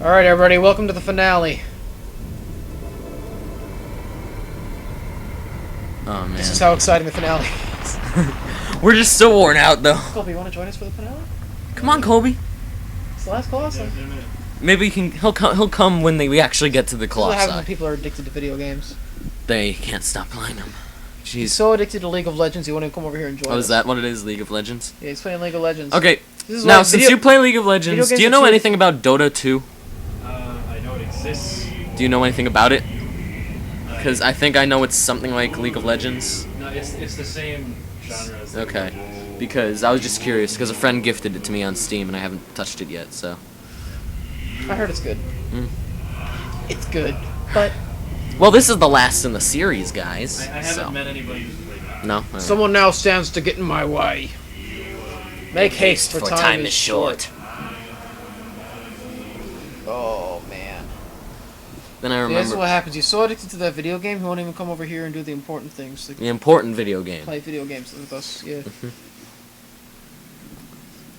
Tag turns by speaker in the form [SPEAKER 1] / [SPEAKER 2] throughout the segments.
[SPEAKER 1] Alright, everybody, welcome to the finale.
[SPEAKER 2] Oh, man.
[SPEAKER 1] This is how exciting the finale is.
[SPEAKER 2] We're just so worn out, though.
[SPEAKER 1] Colby, you want to join us for the finale?
[SPEAKER 2] Come on, Colby.
[SPEAKER 1] It's the last Colossus.
[SPEAKER 2] Maybe he'll come when we actually get to the
[SPEAKER 1] This is what happens when
[SPEAKER 2] Colossi.
[SPEAKER 1] people are addicted to video games.
[SPEAKER 2] They can't stop playing them.
[SPEAKER 1] He's
[SPEAKER 2] Jeez.
[SPEAKER 1] so addicted to League of Legends, he won't even come over here and join us.
[SPEAKER 2] Oh, is that what it is? League of Legends?
[SPEAKER 1] Yeah, he's playing League of Legends.
[SPEAKER 2] Okay.
[SPEAKER 1] This is
[SPEAKER 2] Now,
[SPEAKER 1] why
[SPEAKER 2] since you play League of Legends, do you know anything about Dota 2?
[SPEAKER 3] I know it exists.
[SPEAKER 2] Do you know anything about it? Because I think I know it's something like League of Legends.
[SPEAKER 3] No, it's the same genre as
[SPEAKER 2] Okay. Because I was just curious, because a friend gifted it to me on Steam, and I haven't touched it yet, so...
[SPEAKER 1] I heard it's good.
[SPEAKER 2] Mm.
[SPEAKER 1] It's good, but...
[SPEAKER 2] Well, this is the last in the series, guys.
[SPEAKER 3] I haven't met anybody who's played that.
[SPEAKER 2] No? Alright.
[SPEAKER 1] Someone now stands to get in my way. Make haste, for time is short. Oh, man.
[SPEAKER 2] Then I
[SPEAKER 1] Yeah,
[SPEAKER 2] remember...
[SPEAKER 1] this is what happens. You're so addicted to that video game, he won't even come over here and do the important things. Like
[SPEAKER 2] The important video game.
[SPEAKER 1] play video games with us, yeah.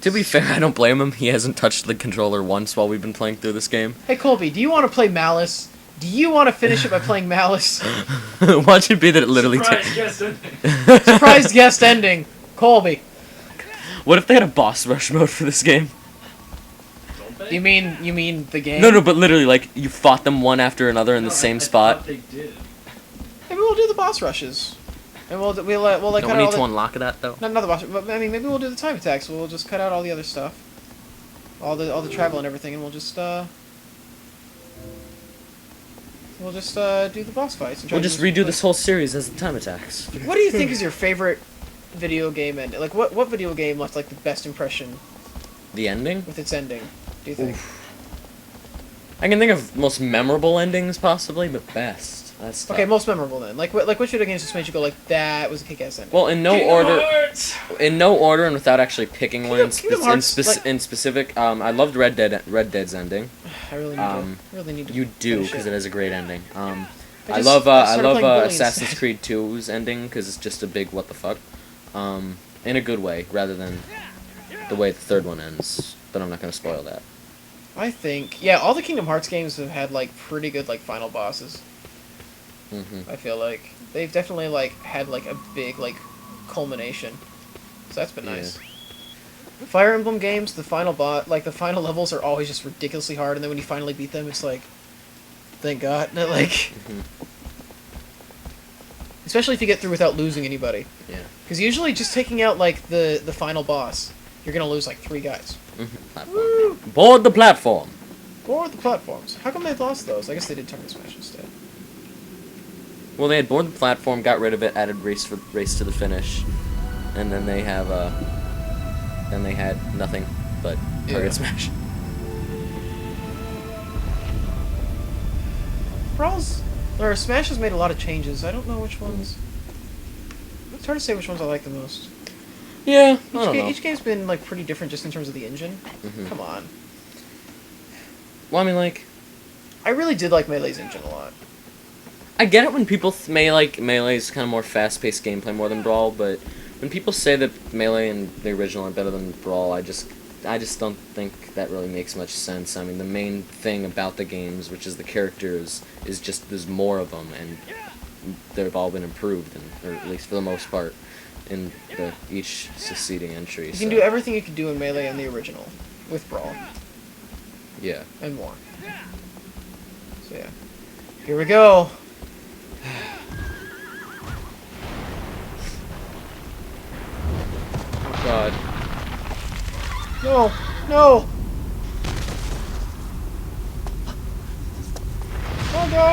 [SPEAKER 2] To be fair, I don't blame him. He hasn't touched the controller once while we've been playing through this game.
[SPEAKER 1] Hey, Colby, do you want to play Malice? Do you want to finish it by playing Malice?
[SPEAKER 2] Watch it be that it literally
[SPEAKER 3] Surprise guest ending.
[SPEAKER 1] Surprise guest ending. Colby.
[SPEAKER 2] What if they had a boss rush mode for this game?
[SPEAKER 3] Don't they?
[SPEAKER 1] You mean the game?
[SPEAKER 2] No, but literally, like, you fought them one after another in the
[SPEAKER 3] No,
[SPEAKER 2] same
[SPEAKER 3] I
[SPEAKER 2] spot.
[SPEAKER 3] thought they did.
[SPEAKER 1] Maybe we'll do the boss rushes. And we'll like
[SPEAKER 2] Don't
[SPEAKER 1] cut
[SPEAKER 2] we
[SPEAKER 1] out
[SPEAKER 2] need
[SPEAKER 1] all
[SPEAKER 2] to
[SPEAKER 1] the...
[SPEAKER 2] unlock that, though?
[SPEAKER 1] Not the boss, but I mean maybe we'll do the time attacks. We'll just cut out all the other stuff. All the travel and everything, and we'll just do the boss fights. And try
[SPEAKER 2] We'll
[SPEAKER 1] to
[SPEAKER 2] just
[SPEAKER 1] do
[SPEAKER 2] redo this whole series as the time attacks.
[SPEAKER 1] What do you think is your favorite video game ending? Like what video game left like the best impression
[SPEAKER 2] The ending?
[SPEAKER 1] with its ending? Do you think?
[SPEAKER 2] I can think of most memorable endings, possibly, but best. That's tough.
[SPEAKER 1] Okay, most memorable then. Like which video games just made you go like that was a kick-ass ending?
[SPEAKER 2] Well, in no
[SPEAKER 3] Kingdom
[SPEAKER 2] order...
[SPEAKER 3] Hearts!
[SPEAKER 2] In no order, and without actually picking one
[SPEAKER 1] Kingdom Hearts,
[SPEAKER 2] in specific, I loved Red Dead's ending.
[SPEAKER 1] I really need to.
[SPEAKER 2] You do,
[SPEAKER 1] finish
[SPEAKER 2] because
[SPEAKER 1] it.
[SPEAKER 2] it has a great ending. I
[SPEAKER 1] just
[SPEAKER 2] love
[SPEAKER 1] started playing Bully
[SPEAKER 2] Assassin's
[SPEAKER 1] instead.
[SPEAKER 2] Creed 2's ending, because it's just a big what the fuck. In a good way, rather than the way the third one ends. But I'm not going to spoil that.
[SPEAKER 1] I think all the Kingdom Hearts games have had like pretty good like final bosses. I feel like they've definitely like had like a big like culmination, so that's been nice.
[SPEAKER 2] Yeah.
[SPEAKER 1] Fire Emblem games, the final the final levels are always just ridiculously hard, and then when you finally beat them, it's like, thank God, like, especially if you get through without losing anybody.
[SPEAKER 2] Yeah.
[SPEAKER 1] Because usually just taking out like the final boss, you're gonna lose like 3 guys. Woo!
[SPEAKER 2] Board the platform!
[SPEAKER 1] Or the platforms. How come they lost those? I guess they did Tucker Smash instead.
[SPEAKER 2] Well, they had board the platform, got rid of it, added race to the finish, and then they have then they had nothing but target smash.
[SPEAKER 1] Smash has made a lot of changes. I don't know which ones. It's hard to say which ones I like the most.
[SPEAKER 2] Yeah, I don't know.
[SPEAKER 1] Each game's been like pretty different just in terms of the engine. Come on.
[SPEAKER 2] Well, I mean, like,
[SPEAKER 1] I really did like Melee's engine a lot.
[SPEAKER 2] I get it when people may like Melee's kind of more fast-paced gameplay more than Brawl, but when people say that Melee and the original are better than Brawl, I just don't think that really makes much sense. I mean, the main thing about the games, which is the characters, is just there's more of them, and they've all been improved, or at least for the most part, in each succeeding entry.
[SPEAKER 1] You can do everything you could do in Melee and the original, with Brawl.
[SPEAKER 2] Yeah.
[SPEAKER 1] And more. So yeah. Here we go.
[SPEAKER 2] Oh God.
[SPEAKER 1] No! No! Oh no!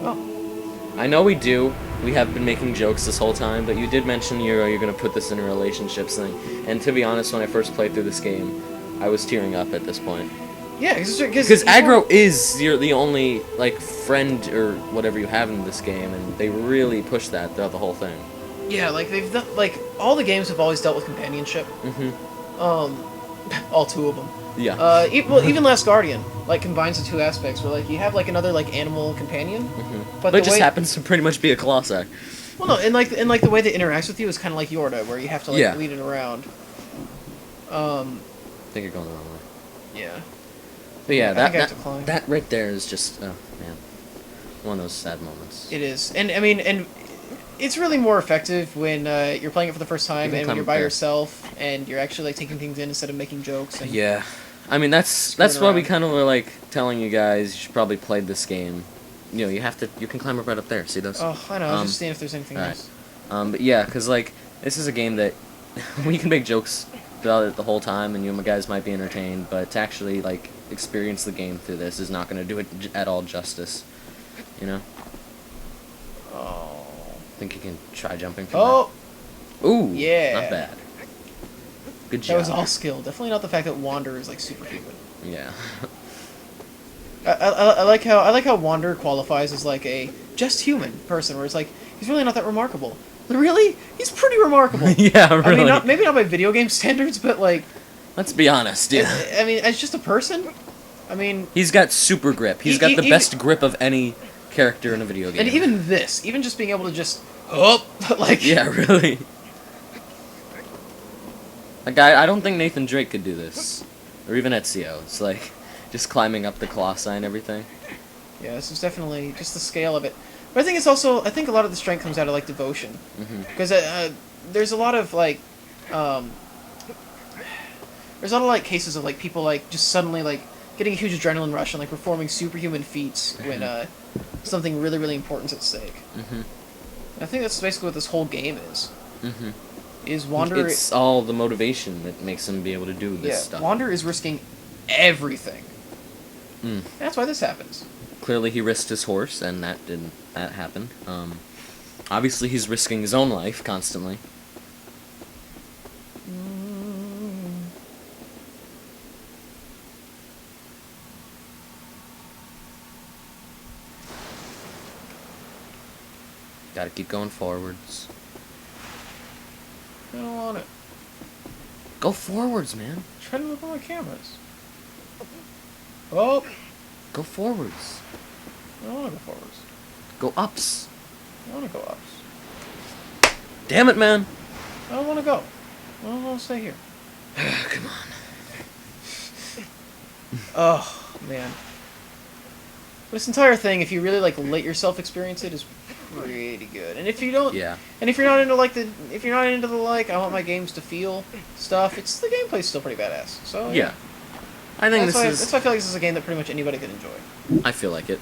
[SPEAKER 1] Oh.
[SPEAKER 2] I know we do. We have been making jokes this whole time, but you did mention you're going to put this in a relationships thing. And to be honest, when I first played through this game, I was tearing up at this point.
[SPEAKER 1] Yeah,
[SPEAKER 2] because aggro is the only like friend or whatever you have in this game, and they really push that throughout the whole thing.
[SPEAKER 1] Yeah, like they've done, like all the games have always dealt with companionship. All 2 of them.
[SPEAKER 2] Yeah.
[SPEAKER 1] Well, even Last Guardian like combines the 2 aspects where like you have like another like animal companion,
[SPEAKER 2] but it just happens to pretty much be a Colossi.
[SPEAKER 1] Well, no, and like the way that interacts with you is kind of like Yorda, where you have to like lead it around.
[SPEAKER 2] I think you're going the wrong way.
[SPEAKER 1] Yeah.
[SPEAKER 2] But yeah,
[SPEAKER 1] I think I have to climb.
[SPEAKER 2] that right there is just, oh man, one of those sad moments.
[SPEAKER 1] It is, and I mean, and it's really more effective when you're playing it for the first time
[SPEAKER 2] can
[SPEAKER 1] and when
[SPEAKER 2] climb
[SPEAKER 1] you're
[SPEAKER 2] up
[SPEAKER 1] by
[SPEAKER 2] there.
[SPEAKER 1] yourself and you're actually like taking things in instead of making jokes. And
[SPEAKER 2] Yeah, I mean that's
[SPEAKER 1] Screwing
[SPEAKER 2] why we
[SPEAKER 1] around.
[SPEAKER 2] kind of were like telling you guys you should probably play this game. You know, you can climb up right up there. See those?
[SPEAKER 1] Oh, I know. I was just seeing if there's anything
[SPEAKER 2] alright.
[SPEAKER 1] else.
[SPEAKER 2] But yeah, cause like this is a game that we can make jokes about it the whole time, and you guys might be entertained, but to actually like experience the game through this is not going to do it at all justice. You know?
[SPEAKER 1] Oh.
[SPEAKER 2] Think you can try jumping from
[SPEAKER 1] Oh,
[SPEAKER 2] there? Ooh,
[SPEAKER 1] yeah.
[SPEAKER 2] not bad. Good
[SPEAKER 1] that
[SPEAKER 2] job.
[SPEAKER 1] was all skill. Definitely not the fact that Wander is like superhuman.
[SPEAKER 2] Yeah.
[SPEAKER 1] I like how Wander qualifies as like a just human person, where it's like he's really not that remarkable. But really, he's pretty remarkable.
[SPEAKER 2] Yeah, really.
[SPEAKER 1] I mean, maybe not by video game standards, but like,
[SPEAKER 2] Let's be honest, yeah.
[SPEAKER 1] I mean, as just a person, I mean,
[SPEAKER 2] He's got super grip. He's got the
[SPEAKER 1] even-
[SPEAKER 2] best grip of any character in a video game.
[SPEAKER 1] and even this, even just being able to just like,
[SPEAKER 2] Yeah, really. Like, I don't think Nathan Drake could do this. Or even Ezio. It's like, just climbing up the Colossi and everything.
[SPEAKER 1] yeah, this is definitely just the scale of it. But I think it's also, I think a lot of the strength comes out of like devotion, because there's a lot of like, there's a lot of like cases of like people like just suddenly like getting a huge adrenaline rush and like performing superhuman feats when something really really important's at stake. I think that's basically what this whole game is. Is Wander?
[SPEAKER 2] It's all the motivation that makes him be able to do this
[SPEAKER 1] Yeah,
[SPEAKER 2] stuff.
[SPEAKER 1] Wander is risking everything.
[SPEAKER 2] Mm.
[SPEAKER 1] That's why this happens.
[SPEAKER 2] Clearly he risked his horse, and that happened. Obviously he's risking his own life constantly. Gotta keep going forwards.
[SPEAKER 1] I don't want it.
[SPEAKER 2] Go forwards, man.
[SPEAKER 1] Try to move on my cameras. Oh,
[SPEAKER 2] Go forwards.
[SPEAKER 1] I don't want to go forwards.
[SPEAKER 2] Go ups.
[SPEAKER 1] I want to go ups.
[SPEAKER 2] Damn it, man.
[SPEAKER 1] I don't want to go. I don't want to stay here.
[SPEAKER 2] Come on.
[SPEAKER 1] Oh man. This entire thing, if you really like let yourself experience it, is pretty good. And if you don't,
[SPEAKER 2] Yeah.
[SPEAKER 1] and if you're not into like if you're not into the like, I want my games to feel stuff. It's the gameplay's still pretty badass. So
[SPEAKER 2] Yeah. I think
[SPEAKER 1] that's why
[SPEAKER 2] this is...
[SPEAKER 1] I feel like this is a game that pretty much anybody could enjoy.
[SPEAKER 2] I feel like it.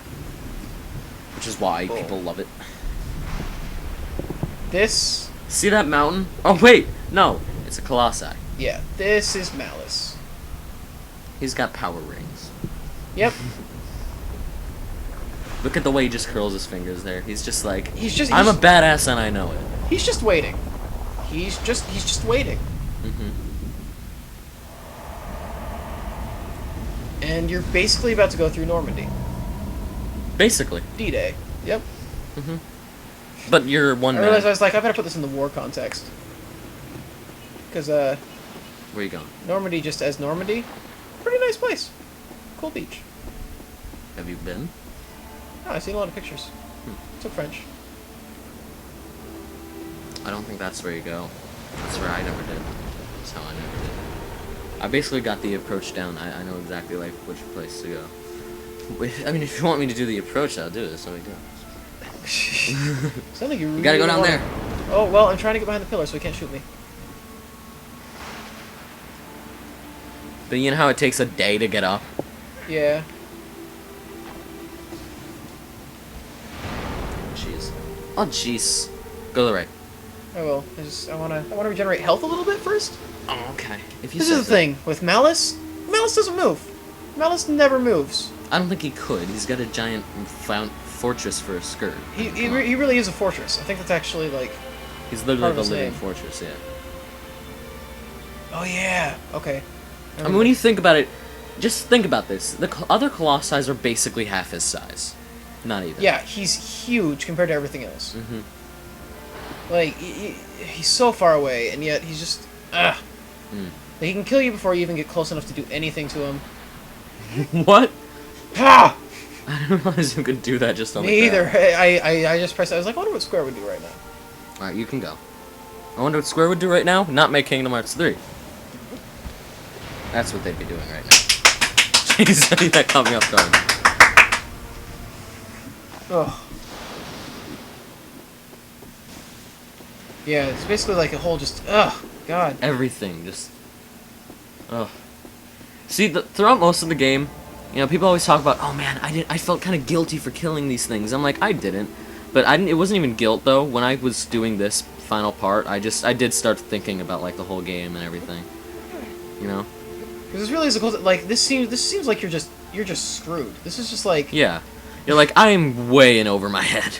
[SPEAKER 2] Which is why
[SPEAKER 1] Cool.
[SPEAKER 2] people love it.
[SPEAKER 1] This,
[SPEAKER 2] See that mountain? Oh, wait! No. It's a Colossi.
[SPEAKER 1] yeah, this is Malice.
[SPEAKER 2] He's got power rings.
[SPEAKER 1] Yep.
[SPEAKER 2] Look at the way he just curls his fingers there. He's just like,
[SPEAKER 1] He's
[SPEAKER 2] I'm a badass and I know it.
[SPEAKER 1] He's just waiting. He's just waiting. And you're basically about to go through Normandy.
[SPEAKER 2] Basically.
[SPEAKER 1] D-Day. Yep.
[SPEAKER 2] But you're one
[SPEAKER 1] I realized I
[SPEAKER 2] man.
[SPEAKER 1] was like, I better put this in the war context. Because,
[SPEAKER 2] Where you going?
[SPEAKER 1] Normandy just as Normandy, pretty nice place. Cool beach.
[SPEAKER 2] Have you been?
[SPEAKER 1] Oh, I've seen a lot of pictures. Took French.
[SPEAKER 2] I don't think that's where you go. That's where I never did. That's how I never did. I basically got the approach down. I know exactly like which place to go. I mean, if you want me to do the approach, I'll do it. So we go.
[SPEAKER 1] Sound like you
[SPEAKER 2] You gotta go
[SPEAKER 1] really
[SPEAKER 2] down
[SPEAKER 1] wanna-
[SPEAKER 2] there.
[SPEAKER 1] Oh, well, I'm trying to get behind the pillar so he can't shoot me.
[SPEAKER 2] But you know how it takes a day to get up?
[SPEAKER 1] Yeah.
[SPEAKER 2] Jeez. Oh, jeez. Go to the right.
[SPEAKER 1] I will. I wanna regenerate health a little bit first.
[SPEAKER 2] Oh, okay. If you
[SPEAKER 1] This
[SPEAKER 2] said
[SPEAKER 1] is the thing with Malice. Malice doesn't move. Malice never moves.
[SPEAKER 2] I don't think he could. He's got a giant fortress for a skirt.
[SPEAKER 1] He really is a fortress. I think that's actually like.
[SPEAKER 2] He's
[SPEAKER 1] part
[SPEAKER 2] literally
[SPEAKER 1] of
[SPEAKER 2] the
[SPEAKER 1] his
[SPEAKER 2] living
[SPEAKER 1] name.
[SPEAKER 2] fortress, yeah.
[SPEAKER 1] Oh yeah. Okay.
[SPEAKER 2] I mean, when you think about it, just think about this. The other Colossi are basically half his size. Not even.
[SPEAKER 1] Yeah, he's huge compared to everything else.
[SPEAKER 2] Mm-hmm.
[SPEAKER 1] Like he's so far away, and yet he's just Like, he can kill you before you even get close enough to do anything to him.
[SPEAKER 2] What?
[SPEAKER 1] Ah!
[SPEAKER 2] I didn't realize you could do that just on the
[SPEAKER 1] Me either.
[SPEAKER 2] ground.
[SPEAKER 1] I just pressed. I was like, I wonder what Square would do right now.
[SPEAKER 2] Alright, you can go. I wonder what Square would do right now? Not make Kingdom Hearts 3. That's what they'd be doing right now. Jeez, that caught me off guard.
[SPEAKER 1] Ugh. Yeah, it's basically like a whole just, ugh, God.
[SPEAKER 2] Everything, just... Ugh. See, throughout most of the game, you know, people always talk about, oh man, I felt kind of guilty for killing these things. I'm like, I didn't. But it wasn't even guilt, though. When I was doing this final part, I did start thinking about, like, the whole game and everything. You know?
[SPEAKER 1] Because this really is a cool, like, this seems like you're just screwed. This is just like...
[SPEAKER 2] Yeah. You're like, I'm way in over my head.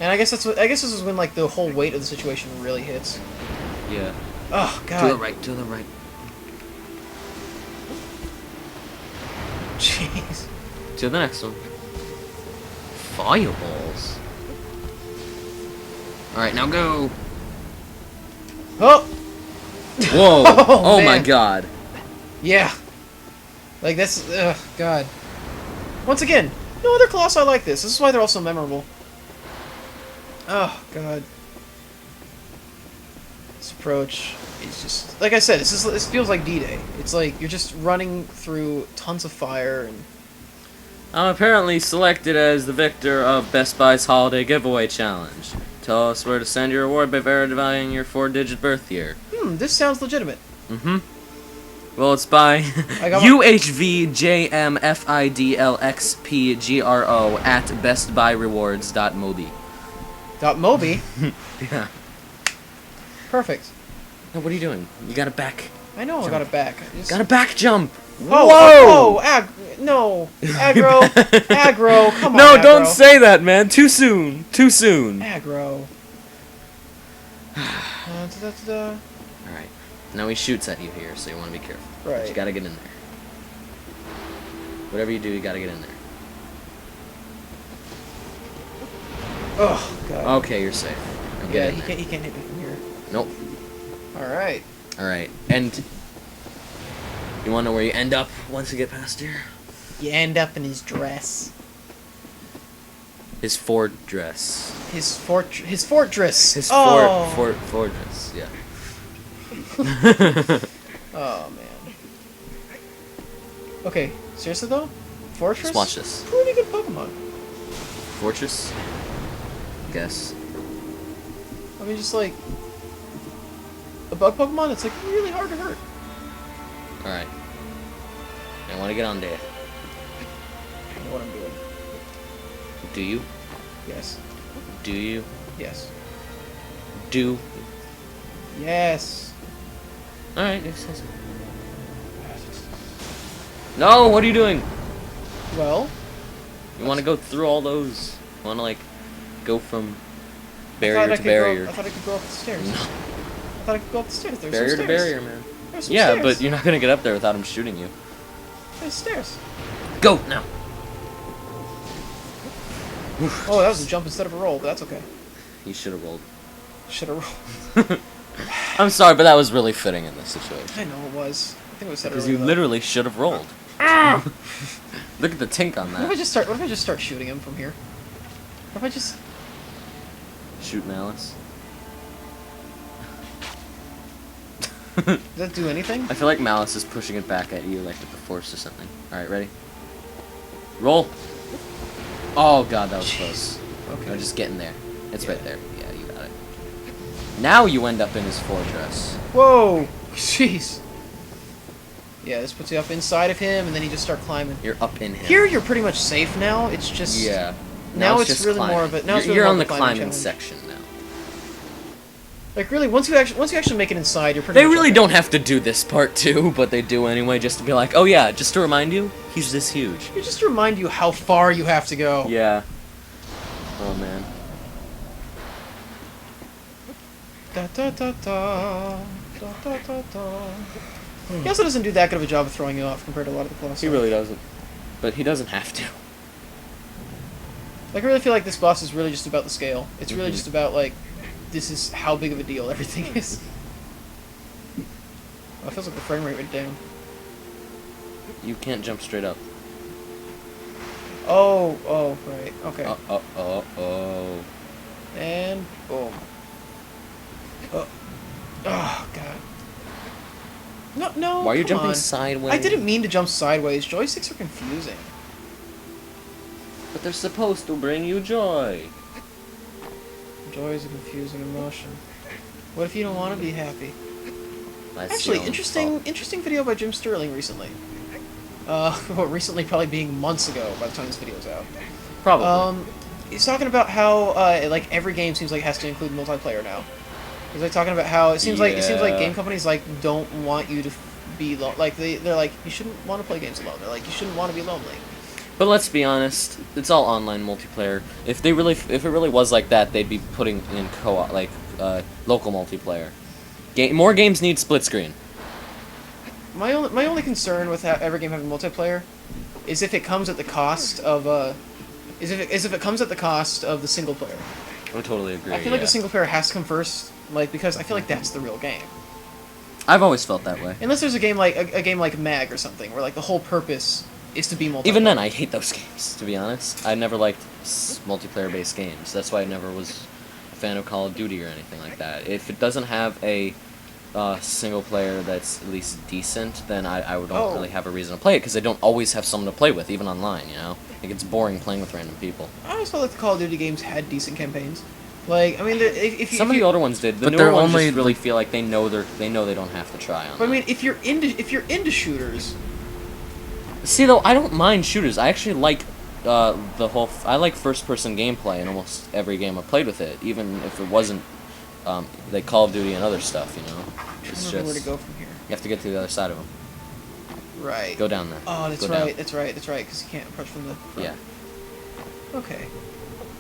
[SPEAKER 1] And I guess this is when, like, the whole weight of the situation really hits.
[SPEAKER 2] Yeah.
[SPEAKER 1] Oh, God.
[SPEAKER 2] To the right, to the right.
[SPEAKER 1] Jeez.
[SPEAKER 2] To the next one. Fireballs. Alright, now go!
[SPEAKER 1] Oh!
[SPEAKER 2] Whoa! Oh my
[SPEAKER 1] man.
[SPEAKER 2] god.
[SPEAKER 1] Yeah. Like, that's... Ugh, God. Once again, no other Colossi like this. This is why they're all so memorable. Oh, God. This approach is just... Like I said, this feels like D-Day. It's like you're just running through tons of fire and...
[SPEAKER 2] I'm apparently selected as the victor of Best Buy's Holiday Giveaway Challenge. Tell us where to send your award by verifying your 4-digit birth year.
[SPEAKER 1] This sounds legitimate.
[SPEAKER 2] Mm-hmm. Well, it's by UHVJMFIDLXPGRO at bestbuyrewards.mobi.
[SPEAKER 1] .mobi?
[SPEAKER 2] Yeah.
[SPEAKER 1] Perfect.
[SPEAKER 2] No, what are you doing? You got a back.
[SPEAKER 1] I know I got it back. I just...
[SPEAKER 2] Got a back jump.
[SPEAKER 1] Oh,
[SPEAKER 2] Whoa!
[SPEAKER 1] No! Aggro! Aggro! Come on,
[SPEAKER 2] No,
[SPEAKER 1] aggro.
[SPEAKER 2] don't say that, man. Too soon. Too soon.
[SPEAKER 1] Aggro.
[SPEAKER 2] Alright. Now he shoots at you here, so you want to be careful.
[SPEAKER 1] Right.
[SPEAKER 2] But you gotta get in there. Whatever you do, you gotta get in there.
[SPEAKER 1] Oh, God.
[SPEAKER 2] Okay, you're safe. Now
[SPEAKER 1] Yeah,
[SPEAKER 2] get in
[SPEAKER 1] he
[SPEAKER 2] there.
[SPEAKER 1] can't hit me from here.
[SPEAKER 2] Nope.
[SPEAKER 1] Alright.
[SPEAKER 2] Alright, and... You wanna know where you end up once you get past here?
[SPEAKER 1] You end up in his dress.
[SPEAKER 2] His Ford dress.
[SPEAKER 1] His fortress!
[SPEAKER 2] His
[SPEAKER 1] oh.
[SPEAKER 2] fortress, yeah.
[SPEAKER 1] Oh, man. Okay, seriously though? Fortress?
[SPEAKER 2] Just watch this.
[SPEAKER 1] Pretty good Pokemon.
[SPEAKER 2] Fortress? Guess.
[SPEAKER 1] I mean, just like... A bug Pokemon, it's like really hard to hurt.
[SPEAKER 2] Alright. I wanna get on there.
[SPEAKER 1] I know what I'm doing.
[SPEAKER 2] Do you?
[SPEAKER 1] Yes.
[SPEAKER 2] Do you?
[SPEAKER 1] Yes.
[SPEAKER 2] Do?
[SPEAKER 1] Yes.
[SPEAKER 2] Alright, it says... No, what are you doing?
[SPEAKER 1] Well...
[SPEAKER 2] You wanna go through all those? You wanna, like, go from
[SPEAKER 1] I
[SPEAKER 2] barrier to barrier?
[SPEAKER 1] thought I could go up the stairs.
[SPEAKER 2] No.
[SPEAKER 1] I thought I could go up the stairs. There's
[SPEAKER 2] Barrier
[SPEAKER 1] some
[SPEAKER 2] to
[SPEAKER 1] stairs.
[SPEAKER 2] barrier, man.
[SPEAKER 1] There's some
[SPEAKER 2] Yeah,
[SPEAKER 1] stairs.
[SPEAKER 2] but you're not gonna get up there without him shooting you.
[SPEAKER 1] There's stairs.
[SPEAKER 2] Go, now!
[SPEAKER 1] Oh, that was a jump instead of a roll, but that's okay.
[SPEAKER 2] You should have rolled.
[SPEAKER 1] Should have rolled.
[SPEAKER 2] I'm sorry, but that was really fitting in this situation.
[SPEAKER 1] I know it was. I think it was said
[SPEAKER 2] Because
[SPEAKER 1] earlier,
[SPEAKER 2] you
[SPEAKER 1] though.
[SPEAKER 2] literally should have rolled. Look at the tink on
[SPEAKER 1] What if I
[SPEAKER 2] that.
[SPEAKER 1] just start shooting him from here? What if I just...
[SPEAKER 2] Shoot Malice.
[SPEAKER 1] Does that do anything?
[SPEAKER 2] I feel like Malice is pushing it back at you like with the force or something. Alright, ready? Roll! Oh god, that was close.
[SPEAKER 1] Okay.
[SPEAKER 2] No, just get in there. It's
[SPEAKER 1] Yeah.
[SPEAKER 2] right there. Yeah, you got it. Now you end up in his fortress.
[SPEAKER 1] Whoa! Jeez. Yeah, this puts you up inside of him, and then you just start climbing.
[SPEAKER 2] You're up in him.
[SPEAKER 1] Here, you're pretty much safe now. It's just...
[SPEAKER 2] Yeah.
[SPEAKER 1] Now it's
[SPEAKER 2] just
[SPEAKER 1] really
[SPEAKER 2] climbing.
[SPEAKER 1] more of a... Now it's really
[SPEAKER 2] You're
[SPEAKER 1] more
[SPEAKER 2] on
[SPEAKER 1] of
[SPEAKER 2] the
[SPEAKER 1] a
[SPEAKER 2] climbing
[SPEAKER 1] challenge.
[SPEAKER 2] section now.
[SPEAKER 1] Like, really, once you actually make it inside, you're pretty
[SPEAKER 2] They
[SPEAKER 1] much
[SPEAKER 2] really
[SPEAKER 1] okay.
[SPEAKER 2] don't have to do this part too, but they do anyway, just to be like, oh yeah, just to remind you, he's this huge.
[SPEAKER 1] Just to remind you how far you have to go.
[SPEAKER 2] Yeah. Oh man.
[SPEAKER 1] Da da da da. Da da da da. He also doesn't do that good of a job of throwing you off compared to a lot of the Colossi.
[SPEAKER 2] He really doesn't. But he doesn't have to.
[SPEAKER 1] Like, I really feel like this boss is really just about the scale. It's really
[SPEAKER 2] Mhm.
[SPEAKER 1] just about, like, this is how big of a deal everything is. Oh, it feels like the frame rate went down.
[SPEAKER 2] You can't jump straight up.
[SPEAKER 1] Oh, right. Okay.
[SPEAKER 2] Oh.
[SPEAKER 1] And boom. Oh, God. No,
[SPEAKER 2] Why are you
[SPEAKER 1] come
[SPEAKER 2] jumping
[SPEAKER 1] on.
[SPEAKER 2] sideways?
[SPEAKER 1] I didn't mean to jump sideways. Joysticks are confusing.
[SPEAKER 2] But they're supposed to bring you joy.
[SPEAKER 1] Joy is a confusing emotion. What if you don't want to be happy?
[SPEAKER 2] That's
[SPEAKER 1] Actually,
[SPEAKER 2] your own fault.
[SPEAKER 1] interesting video by Jim Sterling recently. Well, recently probably being months ago by the time this video's out.
[SPEAKER 2] Probably.
[SPEAKER 1] He's talking about how like every game seems like has to include multiplayer now. He's like talking about how it seems like game companies like don't want you to be like they're like you shouldn't want to play games alone. They're like you shouldn't want to be lonely.
[SPEAKER 2] But let's be honest, it's all online multiplayer. If it really was like that, they'd be putting in co-op like local multiplayer. More games need split screen.
[SPEAKER 1] My only concern with every game having multiplayer is if it comes at the cost of if it comes at the cost of the single player.
[SPEAKER 2] I totally agree.
[SPEAKER 1] I feel like the single player has to come first, like because I feel like that's the real game.
[SPEAKER 2] I've always felt that way.
[SPEAKER 1] Unless there's a game like a game like Mag or something, where like the whole purpose is to be multiplayer.
[SPEAKER 2] Even then, I hate those games. To be honest, I never liked multiplayer-based games. That's why I never was a fan of Call of Duty or anything like that. If it doesn't have a single player that's at least decent, then I don't really have a reason to play it because I don't always have someone to play with, even online. You know, it gets boring playing with random people.
[SPEAKER 1] I always felt like the Call of Duty games had decent campaigns. Like, I mean,
[SPEAKER 2] Some of the older ones did. The newer ones just really feel like they know they don't have to try on.
[SPEAKER 1] But I mean, if you're into shooters.
[SPEAKER 2] See, though, I don't mind shooters. I actually like I like first-person gameplay in almost every game I played with it, even if it wasn't like Call of Duty and other stuff. You know, it's just
[SPEAKER 1] where to go from here.
[SPEAKER 2] You have to get to the other side of them.
[SPEAKER 1] Right.
[SPEAKER 2] Go down there.
[SPEAKER 1] Oh, that's
[SPEAKER 2] Go
[SPEAKER 1] right.
[SPEAKER 2] down.
[SPEAKER 1] That's right. That's right. Because you can't approach from the front.
[SPEAKER 2] Yeah.
[SPEAKER 1] Okay.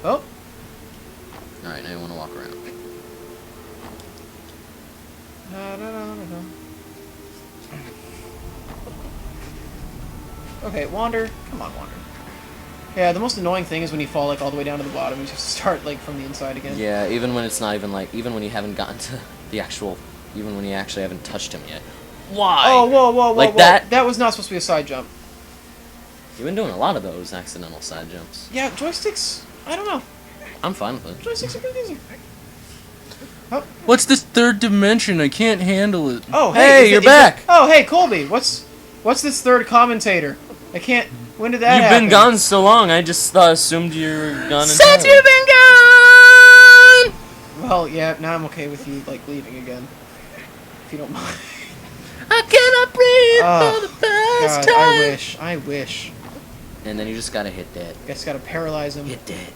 [SPEAKER 1] Oh.
[SPEAKER 2] All right, now you want to walk around.
[SPEAKER 1] Okay, Wander. Come on, Wander. Yeah, the most annoying thing is when you fall like all the way down to the bottom. You just start like from the inside again.
[SPEAKER 2] Yeah, even when it's not even like, even when you haven't gotten to the actual, even when you actually haven't touched him yet. Why?
[SPEAKER 1] Oh, whoa,
[SPEAKER 2] like
[SPEAKER 1] whoa.
[SPEAKER 2] That?
[SPEAKER 1] That was not supposed to be a side jump.
[SPEAKER 2] You've been doing a lot of those accidental side jumps.
[SPEAKER 1] Yeah, joysticks. I don't know.
[SPEAKER 2] I'm fine with it.
[SPEAKER 1] Joysticks are confusing. Oh.
[SPEAKER 4] What's this third dimension? I can't handle it.
[SPEAKER 1] Oh,
[SPEAKER 4] hey, you're back.
[SPEAKER 1] Oh, hey, Colby. What's this third commentator? I can't. When did that happen?
[SPEAKER 2] You've been gone so long. I just assumed you were gone.
[SPEAKER 4] Since you've been gone.
[SPEAKER 1] Well, yeah. Now I'm okay with you like leaving again, if you don't mind.
[SPEAKER 4] I cannot breathe for the first
[SPEAKER 1] God,
[SPEAKER 4] time.
[SPEAKER 1] I wish.
[SPEAKER 2] And then you just gotta hit that.
[SPEAKER 1] Guess gotta paralyze him.
[SPEAKER 2] Hit that.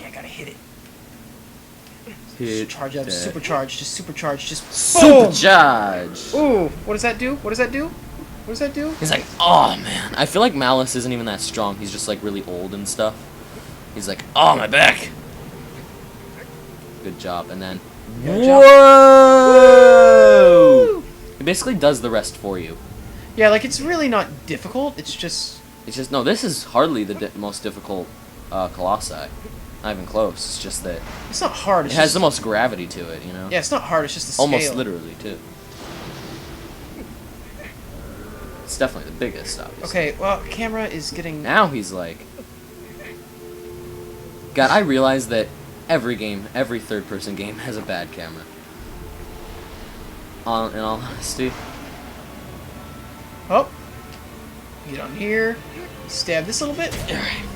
[SPEAKER 1] Yeah, gotta hit it.
[SPEAKER 2] Hit
[SPEAKER 1] Charge up,
[SPEAKER 2] that.
[SPEAKER 1] supercharge, just supercharge, just boom!
[SPEAKER 2] Supercharge.
[SPEAKER 1] Ooh, what does that do? What does that do? What does that do?
[SPEAKER 2] He's like, oh man. I feel like Malice isn't even that strong. He's just like really old and stuff. He's like, oh my back. Good job. And then,
[SPEAKER 1] Yeah,
[SPEAKER 2] whoa! He basically does the rest for you.
[SPEAKER 1] Yeah, like it's really not difficult. It's just
[SPEAKER 2] No. This is hardly the most difficult Colossi. Not even close. It's just that
[SPEAKER 1] it's not hard. It's
[SPEAKER 2] it has
[SPEAKER 1] just,
[SPEAKER 2] the most gravity to it. You know.
[SPEAKER 1] Yeah, it's not hard. It's just the scale.
[SPEAKER 2] Almost literally too. It's definitely the biggest, obviously.
[SPEAKER 1] Okay, well, camera is getting.
[SPEAKER 2] Now he's like... God, I realize that every third-person game has a bad camera. In all honesty.
[SPEAKER 1] Oh. Get on here. Stab this a little bit.
[SPEAKER 2] Alright.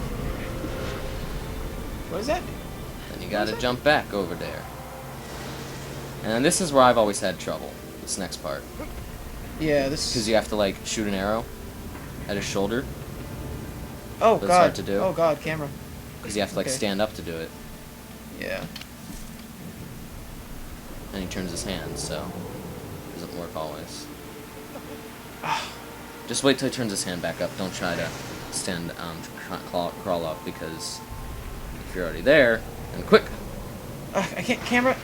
[SPEAKER 1] What does that do?
[SPEAKER 2] Then you gotta jump back over there. And this is where I've always had trouble. This next part.
[SPEAKER 1] Yeah, this.
[SPEAKER 2] Because you have to, like, shoot an arrow at his shoulder.
[SPEAKER 1] Oh
[SPEAKER 2] That's
[SPEAKER 1] god.
[SPEAKER 2] hard to do.
[SPEAKER 1] Oh god, camera.
[SPEAKER 2] Because you have to, like,
[SPEAKER 1] Okay.
[SPEAKER 2] stand up to do it.
[SPEAKER 1] Yeah.
[SPEAKER 2] And he turns his hands, so it doesn't work always. Just wait till he turns his hand back up. Don't try to stand to crawl up, because if you're already there, then quick.
[SPEAKER 1] I can't. Camera.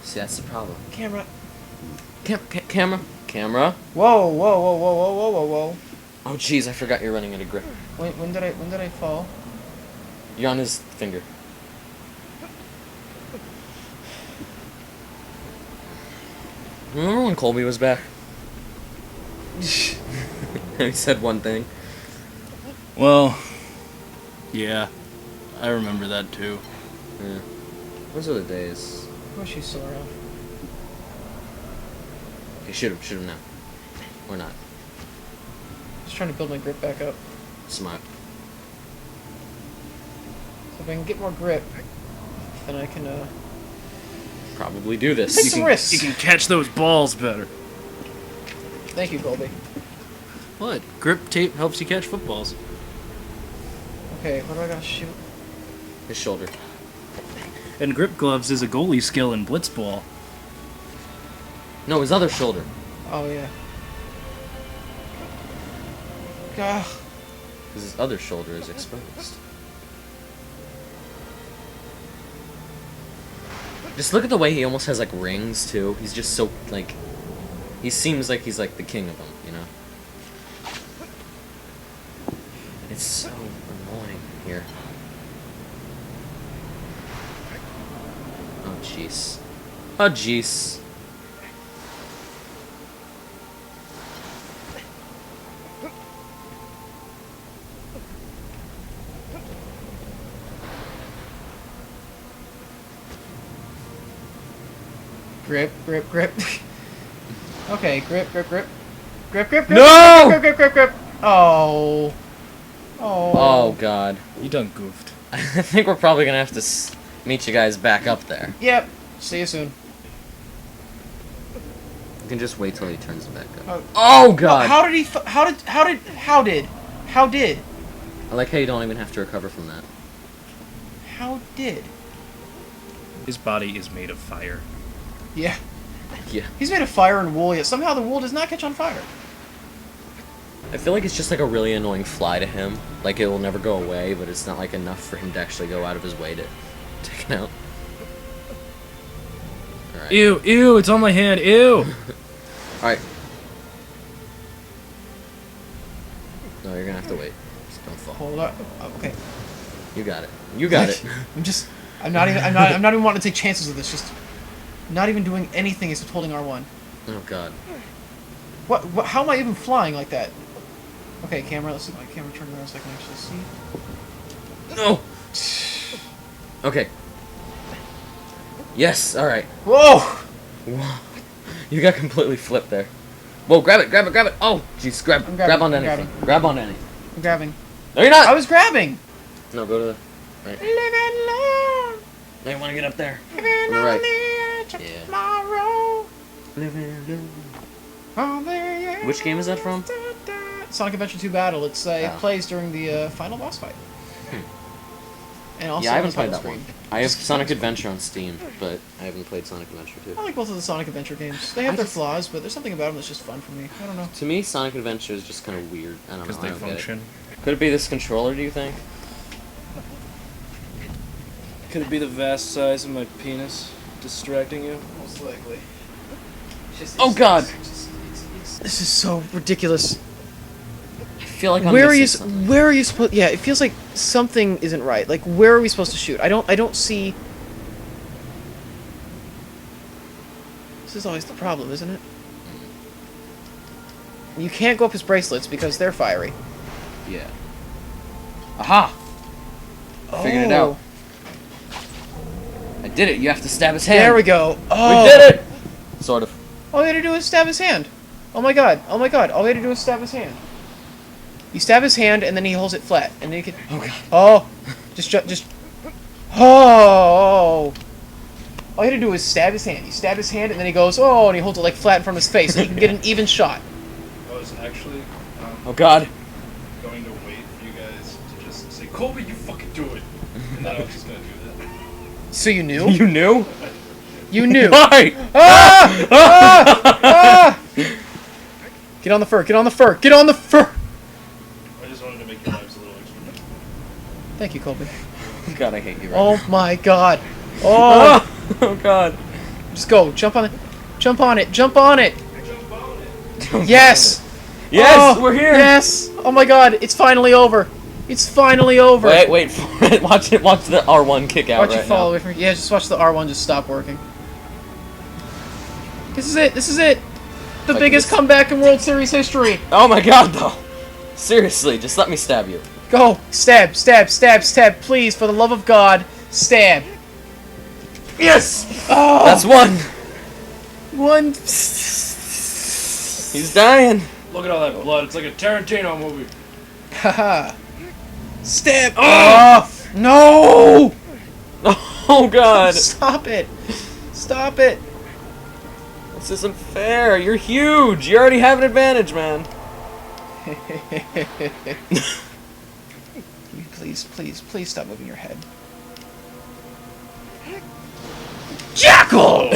[SPEAKER 2] See, that's the problem.
[SPEAKER 1] Camera.
[SPEAKER 2] Camera.
[SPEAKER 1] Whoa! Whoa! Whoa! Whoa! Whoa! Whoa! Whoa! Whoa!
[SPEAKER 2] Oh, jeez, I forgot you're running out of grip.
[SPEAKER 1] When did I fall?
[SPEAKER 2] You're on his finger. Remember when Colby was back? He said one thing.
[SPEAKER 4] Well, yeah, I remember that too.
[SPEAKER 2] Yeah. Those are the days.
[SPEAKER 1] What's she Sora?
[SPEAKER 2] Okay, shoot him now. Or not.
[SPEAKER 1] Just trying to build my grip back up.
[SPEAKER 2] Smart.
[SPEAKER 1] So if I can get more grip, then I can,
[SPEAKER 2] Probably do this.
[SPEAKER 1] take some risks.
[SPEAKER 5] You can catch those balls better.
[SPEAKER 1] Thank you, Colby.
[SPEAKER 5] What? Grip tape helps you catch footballs.
[SPEAKER 1] Okay, what do I gotta shoot?
[SPEAKER 2] His shoulder.
[SPEAKER 5] And grip gloves is a goalie skill in blitzball.
[SPEAKER 2] No, his other shoulder.
[SPEAKER 1] Oh, yeah. Gah.
[SPEAKER 2] Because his other shoulder is exposed. Just look at the way he almost has, like, rings, too. He's just so, like... He seems like he's, like, the king of them, you know? It's so annoying here. Oh, jeez. Oh, jeez.
[SPEAKER 1] Grip, grip, grip. Okay, grip, grip, grip. Grip, grip, grip.
[SPEAKER 2] No!
[SPEAKER 1] Grip, grip, grip, grip, grip. Oh. Oh.
[SPEAKER 2] Oh, God.
[SPEAKER 5] You done goofed.
[SPEAKER 2] I think we're probably gonna have to meet you guys back up there.
[SPEAKER 1] Yep. See you soon.
[SPEAKER 2] You can just wait till he turns back up.
[SPEAKER 1] Oh.
[SPEAKER 2] Oh, God!
[SPEAKER 1] How did he? How did?
[SPEAKER 2] I like how you don't even have to recover from that.
[SPEAKER 1] How did?
[SPEAKER 5] His body is made of fire.
[SPEAKER 1] Yeah.
[SPEAKER 2] Yeah.
[SPEAKER 1] He's made of fire and wool, yet somehow the wool does not catch on fire.
[SPEAKER 2] I feel like it's just like a really annoying fly to him. Like it will never go away, but it's not like enough for him to actually go out of his way to take it out. Alright.
[SPEAKER 5] Ew, ew, it's on my hand, ew!
[SPEAKER 2] Alright. No, you're gonna have to wait. Just don't fall.
[SPEAKER 1] Hold up. Oh, okay.
[SPEAKER 2] You got it. You got it.
[SPEAKER 1] I'm not even wanting to take chances with this. Just not even doing anything except holding R1.
[SPEAKER 2] Oh, God.
[SPEAKER 1] What? How am I even flying like that? Okay, camera. Let's see my camera turn around so I can actually see.
[SPEAKER 2] No! Okay. Yes, alright.
[SPEAKER 1] Whoa!
[SPEAKER 2] Whoa. You got completely flipped there. Whoa, grab it, grab it, grab it! Oh, jeez, grab onto
[SPEAKER 1] I'm
[SPEAKER 2] anything.
[SPEAKER 1] grabbing.
[SPEAKER 2] Grab onto anything.
[SPEAKER 1] I'm grabbing.
[SPEAKER 2] No, you're not!
[SPEAKER 1] I was grabbing.
[SPEAKER 2] No, go to the right.
[SPEAKER 1] Living
[SPEAKER 2] No, you want to get up there.
[SPEAKER 1] living
[SPEAKER 2] On the right.
[SPEAKER 1] the edge of
[SPEAKER 2] Yeah.
[SPEAKER 1] tomorrow. On the edge
[SPEAKER 2] Which game is that from?
[SPEAKER 1] Sonic Adventure 2 Battle. It
[SPEAKER 2] Oh.
[SPEAKER 1] plays during the final boss fight. And also
[SPEAKER 2] Yeah, I
[SPEAKER 1] on
[SPEAKER 2] haven't
[SPEAKER 1] the
[SPEAKER 2] played
[SPEAKER 1] title
[SPEAKER 2] that one.
[SPEAKER 1] screen.
[SPEAKER 2] I have
[SPEAKER 1] Just
[SPEAKER 2] Sonic
[SPEAKER 1] title
[SPEAKER 2] Adventure on Steam, but I haven't played Sonic Adventure 2.
[SPEAKER 1] screen. I like both of the Sonic Adventure games. They have
[SPEAKER 2] I
[SPEAKER 1] their
[SPEAKER 2] just-
[SPEAKER 1] flaws, but there's something about them that's just fun for me. I don't know.
[SPEAKER 2] To me, Sonic Adventure is just kind of weird. I don't know.
[SPEAKER 5] Because
[SPEAKER 2] I
[SPEAKER 5] they
[SPEAKER 2] don't get it.
[SPEAKER 5] function.
[SPEAKER 2] Could it be this controller, do you think?
[SPEAKER 5] Could it be the vast size of my penis distracting you?
[SPEAKER 1] Most likely.
[SPEAKER 2] Oh, God!
[SPEAKER 1] This is so ridiculous.
[SPEAKER 2] I feel like I'm
[SPEAKER 1] Where are you?
[SPEAKER 2] missing something.
[SPEAKER 1] Where are you supposed? Yeah, it feels like something isn't right. Like, where are we supposed to shoot? I don't see. This is always the problem, isn't it? You can't go up his bracelets because they're fiery.
[SPEAKER 2] Yeah. Aha! Figured it out. I did it. You have to stab his hand.
[SPEAKER 1] There we go. Oh,
[SPEAKER 2] We did it! Sort of.
[SPEAKER 1] All we had to do was stab his hand. Oh my god. Oh my god. All we had to do was stab his hand. You stab his hand and then he holds it flat, and then you can.
[SPEAKER 2] Oh, God.
[SPEAKER 1] Oh, just. Oh. All you had to do was stab his hand. You stab his hand and then he goes, oh, and he holds it like flat in front of his face, so you can get an even shot.
[SPEAKER 3] I was actually
[SPEAKER 2] Oh, God.
[SPEAKER 3] going to wait for you guys to just say, Colby, you fucking do it. And then I was just going to do that.
[SPEAKER 1] So you knew?
[SPEAKER 2] You knew?
[SPEAKER 1] You knew.
[SPEAKER 2] Why?
[SPEAKER 1] Ah! Ah! Ah! Get on the fur. Get on the fur. Get on the fur.
[SPEAKER 3] I just wanted to make your lives a little extra.
[SPEAKER 1] Thank you, Colby.
[SPEAKER 2] God, I hate you right
[SPEAKER 1] Oh my god. Oh.
[SPEAKER 2] Oh, God.
[SPEAKER 1] Just go. Jump on it. Jump on it. Jump on it.
[SPEAKER 3] Jump on it.
[SPEAKER 1] Yes.
[SPEAKER 2] Yes,
[SPEAKER 1] Oh,
[SPEAKER 2] we're here.
[SPEAKER 1] Yes. Oh my god. It's finally over. It's finally over.
[SPEAKER 2] Wait for it. Watch it. Watch the R1 kick out
[SPEAKER 1] Watch
[SPEAKER 2] right
[SPEAKER 1] it fall
[SPEAKER 2] now.
[SPEAKER 1] away from me. Yeah, just watch the R1 just stop working. This is it. This is it. The
[SPEAKER 2] Like
[SPEAKER 1] biggest
[SPEAKER 2] this-
[SPEAKER 1] comeback in World Series history.
[SPEAKER 2] Oh, my God, though. Seriously, just let me stab you.
[SPEAKER 1] Go. Stab. Stab. Stab. Stab. Please, for the love of God, stab.
[SPEAKER 2] Yes!
[SPEAKER 1] Oh.
[SPEAKER 2] That's one.
[SPEAKER 1] One.
[SPEAKER 2] He's dying.
[SPEAKER 5] Look at all that blood. It's like a Tarantino movie.
[SPEAKER 1] Haha. Stab. Oh! No!
[SPEAKER 2] Oh god!
[SPEAKER 1] Stop it! Stop it!
[SPEAKER 2] This isn't fair. You're huge. You already have an advantage, man.
[SPEAKER 1] Please stop moving your head. Jackal!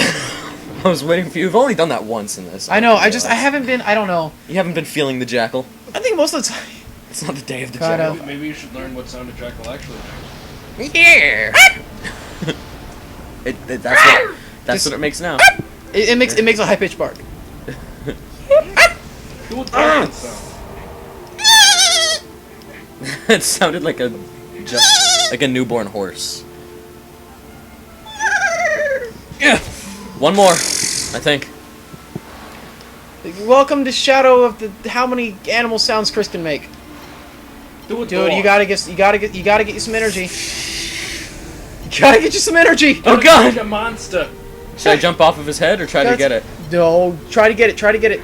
[SPEAKER 2] I was waiting for you. You've only done that once in this.
[SPEAKER 1] I know. I haven't been. I don't know.
[SPEAKER 2] You haven't been feeling the jackal.
[SPEAKER 1] I think most of the time.
[SPEAKER 2] It's not the day of the
[SPEAKER 1] God,
[SPEAKER 2] jackal.
[SPEAKER 5] Maybe you should learn what sound a jackal actually makes.
[SPEAKER 2] Yeah. That's what it makes now.
[SPEAKER 1] It makes a high pitched bark.
[SPEAKER 5] Do a dolphin sound.
[SPEAKER 2] It sounded like a newborn horse. Yeah. One more, I think.
[SPEAKER 1] Welcome to Shadow of the. How many animal sounds Chris can make?
[SPEAKER 5] Do a
[SPEAKER 1] Dude,
[SPEAKER 5] dog.
[SPEAKER 1] you gotta get you some energy. You gotta get you some energy.
[SPEAKER 2] Oh god!
[SPEAKER 5] Like a monster.
[SPEAKER 2] Should I jump off of his head or try to get it?
[SPEAKER 1] No, try to get it. Try to get it.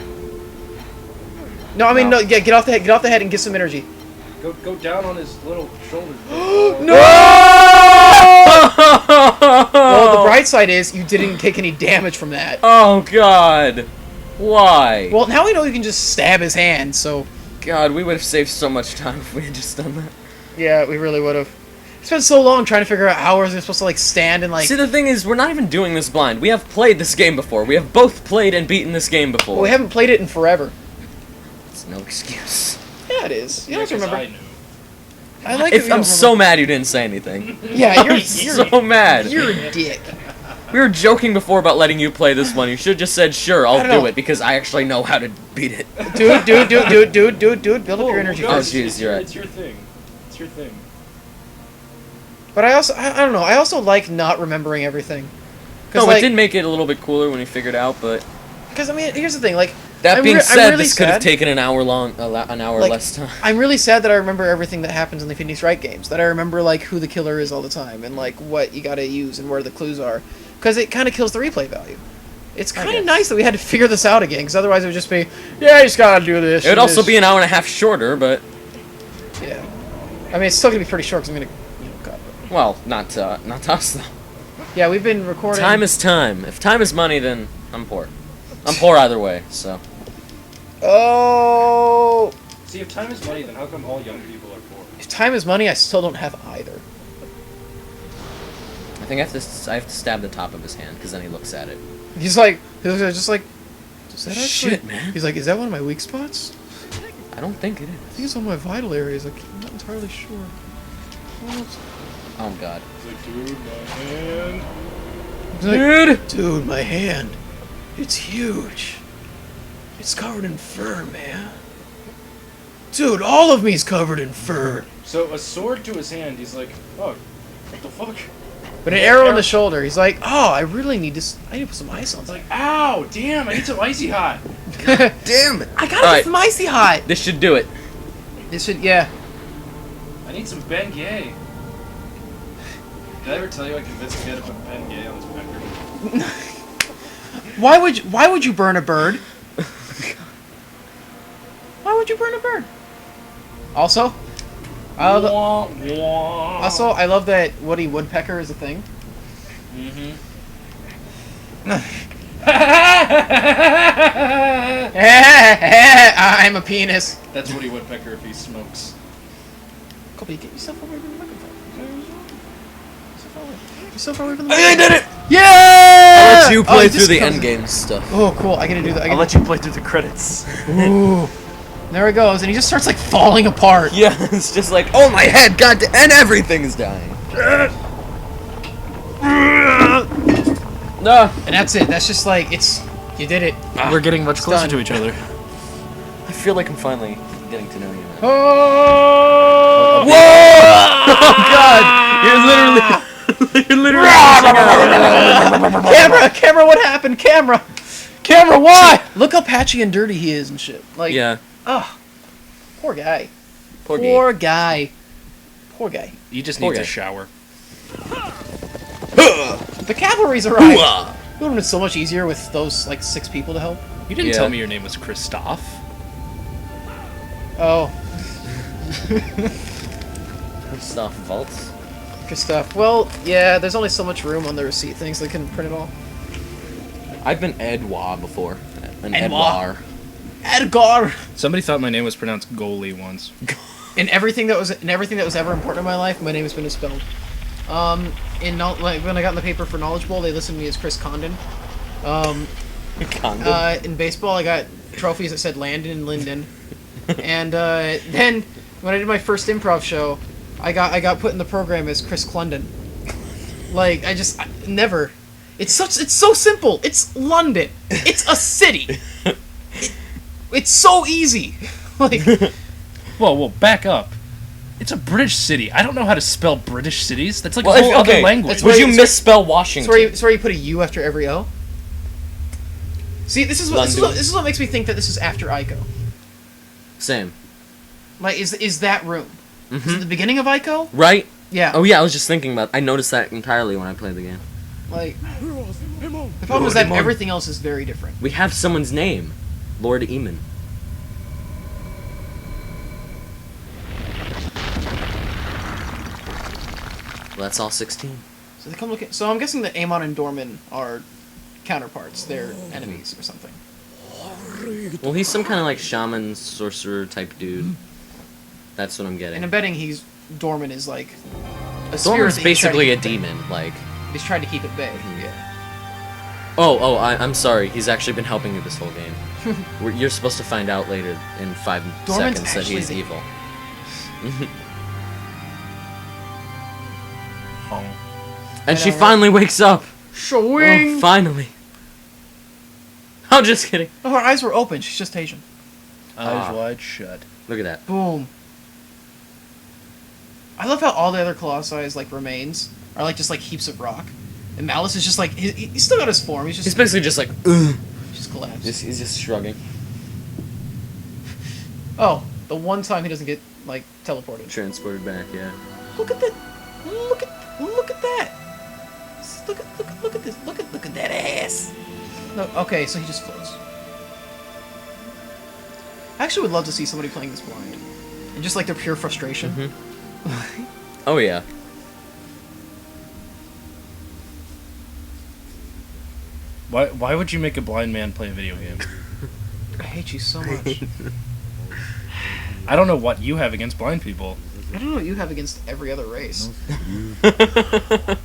[SPEAKER 1] No, I mean no. Yeah, get off the head. Get off the head and get some energy.
[SPEAKER 5] Go down on his little shoulders.
[SPEAKER 1] No! Well, the bright side is you didn't take any damage from that.
[SPEAKER 2] Oh god! Why?
[SPEAKER 1] Well, now we know you can just stab his hand. So.
[SPEAKER 2] God, we would have saved so much time if we had just done that.
[SPEAKER 1] Yeah, we really would have. It's been so long trying to figure out how we're supposed to like stand and like.
[SPEAKER 2] See, the thing is, we're not even doing this blind. We have played this game before. We have both played and beaten this game before.
[SPEAKER 1] Well, we haven't played it in forever.
[SPEAKER 2] It's no excuse.
[SPEAKER 1] Yeah, it is. You don't
[SPEAKER 5] Because
[SPEAKER 1] remember.
[SPEAKER 5] I knew.
[SPEAKER 1] I like it.
[SPEAKER 2] I'm so mad you didn't say anything.
[SPEAKER 1] Yeah, you're
[SPEAKER 2] so mad.
[SPEAKER 1] You're a dick.
[SPEAKER 2] We were joking before about letting you play this one. You should have just said, sure, I'll
[SPEAKER 1] don't know.
[SPEAKER 2] do it, because I actually know how to beat it.
[SPEAKER 1] Dude, build up your energy.
[SPEAKER 2] Oh,
[SPEAKER 1] first.
[SPEAKER 2] jeez, you're right.
[SPEAKER 5] It's your thing. It's your thing.
[SPEAKER 1] But I don't know. I also like not remembering everything.
[SPEAKER 2] No,
[SPEAKER 1] like,
[SPEAKER 2] it did make it a little bit cooler when you figured out, but...
[SPEAKER 1] Because, I mean, here's the thing, like...
[SPEAKER 2] That
[SPEAKER 1] I'm
[SPEAKER 2] being
[SPEAKER 1] I'm
[SPEAKER 2] said,
[SPEAKER 1] really
[SPEAKER 2] this could have
[SPEAKER 1] sad.
[SPEAKER 2] taken an hour less time.
[SPEAKER 1] I'm really sad that I remember everything that happens in the Infinity Strike games. That I remember, like, who the killer is all the time, and, like, what you gotta use, and where the clues are. Because it kind of kills the replay value. It's kind of nice that we had to figure this out again, because otherwise it would just be, yeah, you just gotta do this.
[SPEAKER 2] It would also be an hour and a half shorter, but...
[SPEAKER 1] Yeah. I mean, it's still gonna be pretty short, because I'm gonna... God.
[SPEAKER 2] Well, not to us, though.
[SPEAKER 1] Yeah, we've been recording...
[SPEAKER 2] Time is time. If time is money, then I'm poor. I'm poor either way, so...
[SPEAKER 1] Oh!
[SPEAKER 5] See, if time is money, then how come all young people are poor?
[SPEAKER 1] If time is money, I still don't have either.
[SPEAKER 2] I think I have to stab the top of his hand, because then he looks at it.
[SPEAKER 1] He's like, just like, does that actually...
[SPEAKER 2] Shit, man.
[SPEAKER 1] He's like, is that one of my weak spots?
[SPEAKER 2] I don't think it
[SPEAKER 1] I
[SPEAKER 2] is.
[SPEAKER 1] think it's one of my vital areas. Like, I'm not entirely sure.
[SPEAKER 2] Oh, God.
[SPEAKER 5] It's like, dude, my hand.
[SPEAKER 1] He's like,
[SPEAKER 2] Dude!
[SPEAKER 1] dude, my hand. It's huge. It's covered in fur, man. Dude, all of me's covered in fur.
[SPEAKER 5] So a sword to his hand, he's like, oh, what the fuck?
[SPEAKER 1] But an arrow in the shoulder, he's like, oh, I really need to... I need to put some ice on
[SPEAKER 5] It's
[SPEAKER 1] something.
[SPEAKER 5] like, ow, damn, I need some icy hot.
[SPEAKER 2] Damn it!
[SPEAKER 1] I gotta
[SPEAKER 2] Alright.
[SPEAKER 1] get some icy hot.
[SPEAKER 2] This should do it.
[SPEAKER 1] This should, yeah.
[SPEAKER 5] I need some Ben Gay. Did I ever tell you I convinced a guy to put Ben Gay on his pecker?
[SPEAKER 1] Why would you burn a bird? Why would you burn a bird? Also, I love that Woody Woodpecker is a thing. I'm a penis.
[SPEAKER 5] That's Woody Woodpecker if he smokes.
[SPEAKER 1] Colby, get yourself away from the microphone. Get yourself away from the
[SPEAKER 2] I did it!
[SPEAKER 1] Yeah!
[SPEAKER 2] I'll let you play
[SPEAKER 1] Oh,
[SPEAKER 2] through the
[SPEAKER 1] comes-
[SPEAKER 2] endgame stuff.
[SPEAKER 1] Oh, cool. I gotta do that.
[SPEAKER 3] I'll let you play through the credits.
[SPEAKER 1] Ooh. There it goes, and he just starts like falling apart.
[SPEAKER 2] Yeah, it's just like, oh my head, god, and everything's dying. No.
[SPEAKER 1] And that's it. That's just like, it's... You did it.
[SPEAKER 3] We're getting much closer
[SPEAKER 1] done.
[SPEAKER 3] to each other.
[SPEAKER 2] I feel like I'm finally getting to know you now.
[SPEAKER 1] Oh!
[SPEAKER 2] Whoa! Oh god! You're literally
[SPEAKER 1] Camera, what happened? Camera, why? Look how patchy and dirty he is and shit. Like,
[SPEAKER 2] Yeah.
[SPEAKER 1] oh, poor guy.
[SPEAKER 2] Poor
[SPEAKER 1] Poor guy. Poor guy.
[SPEAKER 3] You just
[SPEAKER 2] Poor
[SPEAKER 3] need
[SPEAKER 2] guy.
[SPEAKER 3] to shower.
[SPEAKER 1] The cavalry's arrived. It would have been so much easier with those like 6 people to help.
[SPEAKER 3] You didn't
[SPEAKER 2] Yeah.
[SPEAKER 3] tell me your name was Christoph.
[SPEAKER 1] Oh.
[SPEAKER 2] Stuff vaults.
[SPEAKER 1] Good stuff. Well, yeah, there's only so much room on the receipt things. They couldn't print it all.
[SPEAKER 2] I've been Edouard before. An
[SPEAKER 1] Edouard.
[SPEAKER 2] Edouard.
[SPEAKER 1] Edgar!
[SPEAKER 3] Somebody thought my name was pronounced goalie once.
[SPEAKER 1] In everything that was ever important in my life, my name has been misspelled. When I got in the paper for Knowledge Bowl, they listed me as Chris Condon.
[SPEAKER 2] Condon.
[SPEAKER 1] In baseball, I got trophies that said Landon and Linden. And then when I did my first improv show, I got put in the program as Chris Clundon. Like never. It's so simple. It's London. It's a city. It's so easy. Like.
[SPEAKER 3] Whoa, back up. It's a British city. I don't know how to spell British cities. That's like a whole other language.
[SPEAKER 2] Would you misspell Washington?
[SPEAKER 1] It's where you put a U after every O. See, this is what makes me think that this is after Ico.
[SPEAKER 2] Same.
[SPEAKER 1] Like, is that room? Is it the beginning of Ico?
[SPEAKER 2] Right?
[SPEAKER 1] Yeah.
[SPEAKER 2] Oh yeah, I was just thinking about. I noticed that entirely when I played the game.
[SPEAKER 1] Like, the problem is that everything else is very different.
[SPEAKER 2] We have someone's name, Lord Eamon. Well, that's all 16.
[SPEAKER 1] So they come look at. So I'm guessing that Amon and Dorman are counterparts. They're enemies or something.
[SPEAKER 2] Well, he's some kind of like shaman, sorcerer type dude. That's what I'm getting.
[SPEAKER 1] And I'm betting Dorman is like a spirit.
[SPEAKER 2] Dorman's
[SPEAKER 1] that he's trying to
[SPEAKER 2] basically a
[SPEAKER 1] keep at bay.
[SPEAKER 2] demon, like.
[SPEAKER 1] He's trying to keep at bay. Yeah.
[SPEAKER 2] I'm sorry. He's actually been helping you this whole game. You're supposed to find out later in 5
[SPEAKER 1] Dorman's
[SPEAKER 2] seconds that
[SPEAKER 1] actually
[SPEAKER 2] he's
[SPEAKER 1] the-
[SPEAKER 2] evil. And she
[SPEAKER 1] know, right?
[SPEAKER 2] finally wakes up.
[SPEAKER 1] Showing.
[SPEAKER 2] Oh, finally. I'm just kidding.
[SPEAKER 1] Oh, her eyes were open. She's just Asian.
[SPEAKER 3] Eyes wide shut.
[SPEAKER 2] Look at that.
[SPEAKER 1] Boom. I love how all the other Colossi like remains are like just like heaps of rock, and Malice is just like he's still got his form. He's
[SPEAKER 2] Basically just like, ugh.
[SPEAKER 1] just collapsed.
[SPEAKER 2] He's just shrugging.
[SPEAKER 1] Oh, the one time he doesn't get like teleported.
[SPEAKER 2] Transported back, yeah.
[SPEAKER 1] Look at that! Look at that! Look at this! Look at that ass! No, okay, so he just floats. I actually would love to see somebody playing this blind, and just like their pure frustration.
[SPEAKER 2] Oh yeah.
[SPEAKER 3] Why would you make a blind man play a video game?
[SPEAKER 1] I hate you so much.
[SPEAKER 3] I don't know what you have against blind people.
[SPEAKER 1] I don't know what you have against every other race.
[SPEAKER 3] I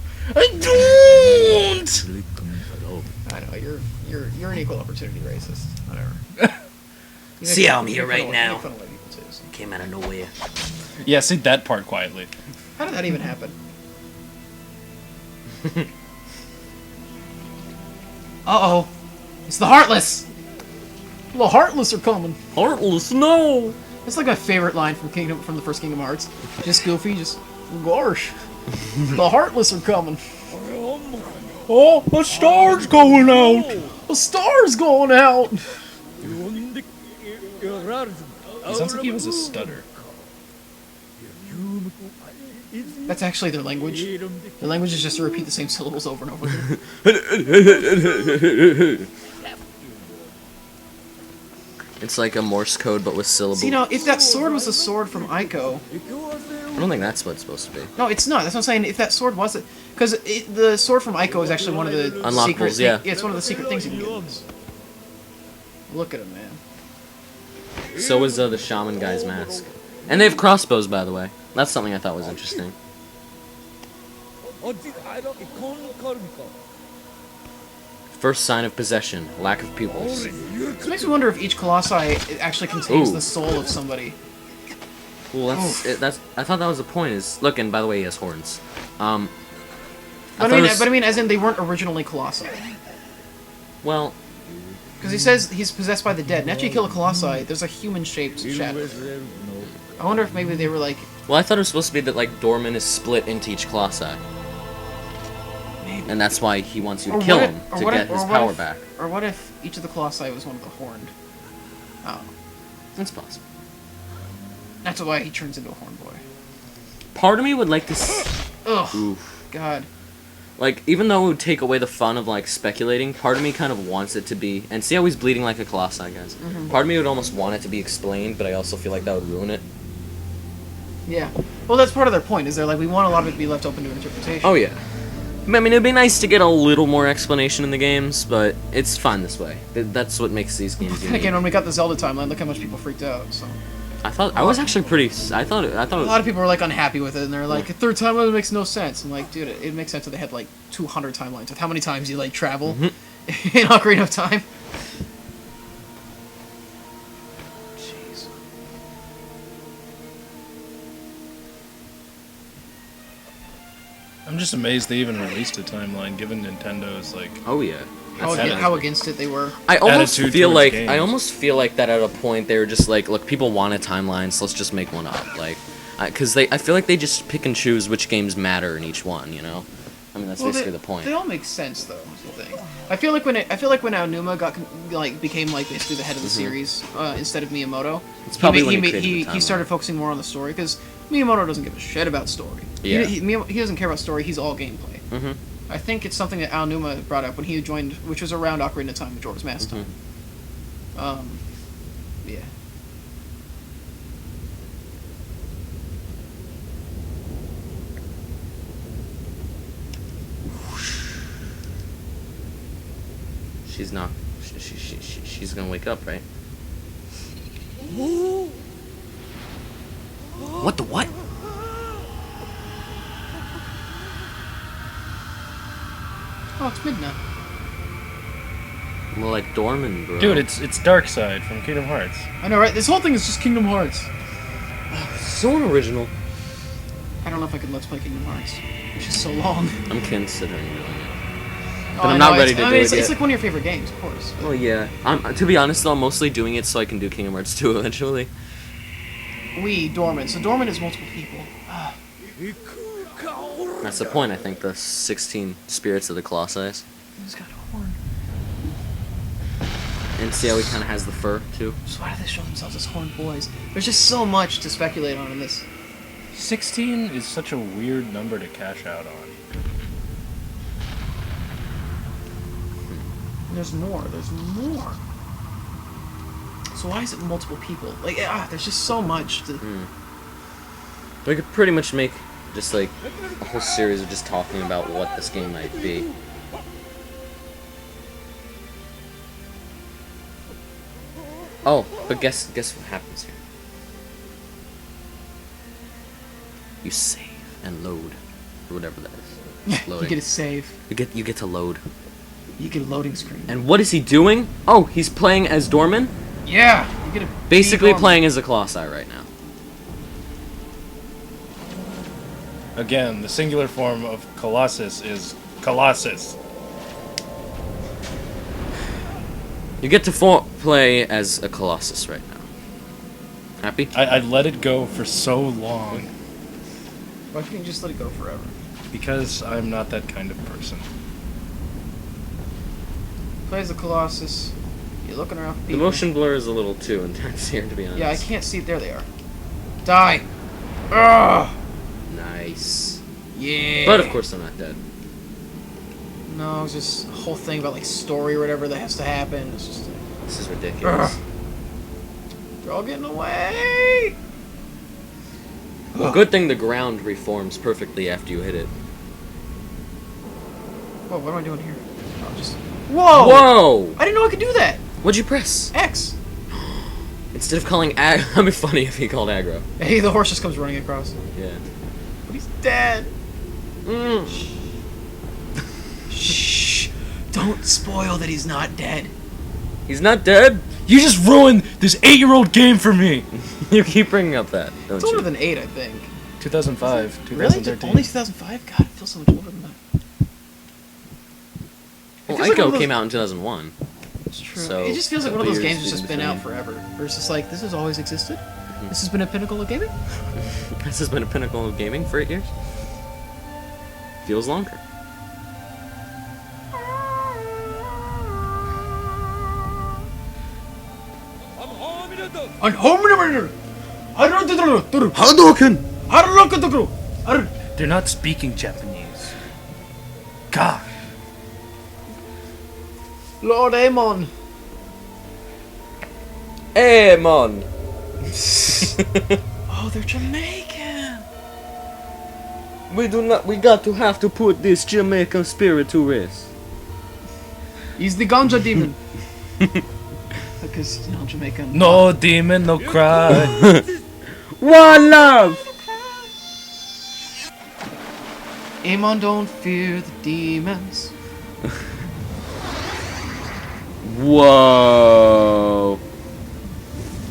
[SPEAKER 3] don't!
[SPEAKER 1] I know you're an equal opportunity racist. Whatever.
[SPEAKER 4] See how I'm here right now.
[SPEAKER 1] You make fun of white people too, so.
[SPEAKER 4] Came out of nowhere.
[SPEAKER 3] Yeah, say that part quietly.
[SPEAKER 1] How did that even happen? Uh-oh. It's the Heartless! The Heartless are coming.
[SPEAKER 2] Heartless, no!
[SPEAKER 1] That's like my favorite line from the first Kingdom Hearts. Just Goofy, just gosh. The Heartless are coming.
[SPEAKER 3] Oh, the star's going out!
[SPEAKER 1] The star's going out!
[SPEAKER 3] It sounds like he has a stutter.
[SPEAKER 1] That's actually their language. Their language is just to repeat the same syllables over and over again.
[SPEAKER 2] It's like a Morse code, but with syllables.
[SPEAKER 1] See, now, if that sword was a sword from Ico...
[SPEAKER 2] I don't think that's what it's supposed to be.
[SPEAKER 1] No, it's not. That's what I'm saying. If that sword was it... Because the sword from Ico is actually one of the
[SPEAKER 2] Unlockables,
[SPEAKER 1] secret...
[SPEAKER 2] yeah.
[SPEAKER 1] It's one of the secret things you can get in this. Look at him, man.
[SPEAKER 2] So is the shaman guy's mask. And they have crossbows, by the way. That's something I thought was interesting. First sign of possession, lack of pupils.
[SPEAKER 1] This makes me wonder if each Colossi actually contains
[SPEAKER 2] Ooh.
[SPEAKER 1] the soul of somebody.
[SPEAKER 2] Well, that's I thought that was the point. Is look, and by the way, he has horns.
[SPEAKER 1] But I mean, as in they weren't originally Colossi.
[SPEAKER 2] Well,
[SPEAKER 1] Because he says he's possessed by the dead, and after you kill a Colossi, there's a human-shaped shadow. I wonder if maybe they were like...
[SPEAKER 2] well, I thought it was supposed to be that like Dorman is split into each Colossi,
[SPEAKER 1] Maybe.
[SPEAKER 2] and that's why he wants you to
[SPEAKER 1] Or
[SPEAKER 2] kill
[SPEAKER 1] what
[SPEAKER 2] him
[SPEAKER 1] if- or
[SPEAKER 2] to
[SPEAKER 1] what
[SPEAKER 2] get
[SPEAKER 1] if-
[SPEAKER 2] his
[SPEAKER 1] or what
[SPEAKER 2] power
[SPEAKER 1] if-
[SPEAKER 2] back.
[SPEAKER 1] Or what if each of the Colossi was one of the horned? Oh.
[SPEAKER 2] That's possible.
[SPEAKER 1] That's why he turns into a horn boy.
[SPEAKER 2] Part of me would like to.
[SPEAKER 1] Ugh.
[SPEAKER 2] Oof.
[SPEAKER 1] God.
[SPEAKER 2] like, even though it would take away the fun of, like, speculating, part of me kind of wants it to be, and see how he's bleeding like a Colossi, guys? Part of me would almost want it to be explained, but I also feel like that would ruin it.
[SPEAKER 1] Yeah. Well, that's part of their point, is they're like, we want a lot of it to be left open to interpretation.
[SPEAKER 2] Oh, yeah. I mean, it'd be nice to get a little more explanation in the games, but it's fine this way. That's what makes these games
[SPEAKER 1] And
[SPEAKER 2] unique.
[SPEAKER 1] again, when we got the Zelda timeline, look how much people freaked out, so...
[SPEAKER 2] I was actually pretty. I thought.
[SPEAKER 1] A lot of people were like unhappy with it, and they're like, a third timeline makes no sense. I'm like, dude, it makes sense that they had like 200 timelines with how many times you like travel in Ocarina of Time. Jeez.
[SPEAKER 3] I'm just amazed they even released a timeline, given Nintendo's like.
[SPEAKER 2] Oh yeah.
[SPEAKER 1] How against it they were.
[SPEAKER 2] I almost
[SPEAKER 3] Attitude
[SPEAKER 2] feel
[SPEAKER 3] towards
[SPEAKER 2] like
[SPEAKER 3] games.
[SPEAKER 2] that at a point they were just like, look, people want a timeline, so let's just make one up, like, because I feel like they just pick and choose which games matter in each one, you know. I mean, that's basically the point.
[SPEAKER 1] They all make sense though. Is the thing. I feel like when Aonuma became like basically the head of the series instead of Miyamoto,
[SPEAKER 2] It's probably when he created the
[SPEAKER 1] he started
[SPEAKER 2] timeline.
[SPEAKER 1] focusing more on the story because Miyamoto doesn't give a shit about story.
[SPEAKER 2] Yeah.
[SPEAKER 1] He doesn't care about story. He's all gameplay.
[SPEAKER 2] Mhm.
[SPEAKER 1] I think it's something that Aonuma brought up when he joined, which was around Ocarina of Time, Majora's Mask time. Yeah.
[SPEAKER 2] She's not. She's gonna wake up, right? What the what?
[SPEAKER 1] Oh, it's midnight.
[SPEAKER 2] Well, like Dorman, bro.
[SPEAKER 3] Dude, it's Dark Side from Kingdom Hearts.
[SPEAKER 1] I know, right? This whole thing is just Kingdom Hearts.
[SPEAKER 2] so unoriginal.
[SPEAKER 1] I don't know if I could Let's Play Kingdom Hearts. It's just so long.
[SPEAKER 2] I'm considering doing it.
[SPEAKER 1] Oh,
[SPEAKER 2] But I'm
[SPEAKER 1] I
[SPEAKER 2] not
[SPEAKER 1] know,
[SPEAKER 2] ready
[SPEAKER 1] it's-
[SPEAKER 2] to
[SPEAKER 1] I
[SPEAKER 2] do
[SPEAKER 1] mean,
[SPEAKER 2] it
[SPEAKER 1] it's
[SPEAKER 2] yet.
[SPEAKER 1] like one of your favorite games, of course.
[SPEAKER 2] Well, yeah. To be honest, though, I'm mostly doing it so I can do Kingdom Hearts 2 eventually.
[SPEAKER 1] Dorman. So Dorman is multiple people.
[SPEAKER 2] That's the point, I think, the 16 spirits of the Colossi.
[SPEAKER 1] He's got a horn.
[SPEAKER 2] And see how he kind of has the fur, too?
[SPEAKER 1] So why do they show themselves as horned boys? There's just so much to speculate on in this.
[SPEAKER 3] 16 is such a weird number to cash out on.
[SPEAKER 1] There's more. So why is it multiple people? Like, there's just so much to...
[SPEAKER 2] We could pretty much make just, like, a whole series of just talking about what this game might be. Oh, but guess what happens here? You save and load, or whatever that is.
[SPEAKER 1] You get a save.
[SPEAKER 2] You get to load.
[SPEAKER 1] You get a loading screen.
[SPEAKER 2] And what is he doing? Oh, he's playing as Dorman?
[SPEAKER 1] Yeah! You get a...
[SPEAKER 2] Basically
[SPEAKER 1] Dorman.
[SPEAKER 2] playing as a Colossi right now.
[SPEAKER 3] Again, the singular form of Colossus is Colossus.
[SPEAKER 2] You get to play as a Colossus right now. Happy?
[SPEAKER 3] I let it go for so long
[SPEAKER 1] Why can't you just let it go forever?
[SPEAKER 3] because I'm not that kind of person.
[SPEAKER 1] Plays the Colossus. You're looking around for
[SPEAKER 2] The
[SPEAKER 1] people.
[SPEAKER 2] motion blur is a little too intense here, to be honest.
[SPEAKER 1] Yeah, I can't see it. There they are. Die! Ugh!
[SPEAKER 2] Nice.
[SPEAKER 1] Yeah!
[SPEAKER 2] But of course they're not dead.
[SPEAKER 1] No, it's just a whole thing about, like, story or whatever that has to happen. It's just...
[SPEAKER 2] This is ridiculous.
[SPEAKER 1] They're all getting away!
[SPEAKER 2] Well, good thing the ground reforms perfectly after you hit it.
[SPEAKER 1] Whoa, what am I doing here? Oh, just... Whoa!
[SPEAKER 2] Whoa!
[SPEAKER 1] I didn't know I could do that!
[SPEAKER 2] What'd you press?
[SPEAKER 1] X!
[SPEAKER 2] Instead of calling that'd be funny if he called aggro.
[SPEAKER 1] Hey, the horse just comes running across.
[SPEAKER 2] Yeah.
[SPEAKER 1] But he's dead!
[SPEAKER 2] Mm.
[SPEAKER 1] Shh! Don't spoil that he's not dead.
[SPEAKER 2] He's not dead?
[SPEAKER 3] You just ruined this 8-year-old game for me!
[SPEAKER 2] You keep bringing up that, don't
[SPEAKER 1] It's
[SPEAKER 2] you?
[SPEAKER 1] older than 8, I think.
[SPEAKER 3] 2005,
[SPEAKER 1] Really?
[SPEAKER 3] 2013.
[SPEAKER 1] Only 2005? God, it feels so much older than that.
[SPEAKER 2] Well,
[SPEAKER 1] It feels like one
[SPEAKER 2] Ico
[SPEAKER 1] of those-
[SPEAKER 2] came out in 2001.
[SPEAKER 1] It's true.
[SPEAKER 2] So,
[SPEAKER 1] it just feels like one of
[SPEAKER 2] couple
[SPEAKER 1] those
[SPEAKER 2] years
[SPEAKER 1] games that's just
[SPEAKER 2] in
[SPEAKER 1] been out
[SPEAKER 2] between.
[SPEAKER 1] forever. Versus like, this has always existed? This has been a pinnacle of gaming?
[SPEAKER 2] This has been a pinnacle of gaming for 8 years. Feels longer.
[SPEAKER 3] They're not speaking Japanese. God.
[SPEAKER 1] Lord Amon.
[SPEAKER 2] Amon.
[SPEAKER 1] Oh, they're Jamaican.
[SPEAKER 2] We got to have to put this Jamaican spirit to rest.
[SPEAKER 1] He's the ganja demon. Because he's not Jamaican.
[SPEAKER 3] No demon, no cry.
[SPEAKER 2] One love.
[SPEAKER 1] Amon don't fear the demons.
[SPEAKER 2] Whoa.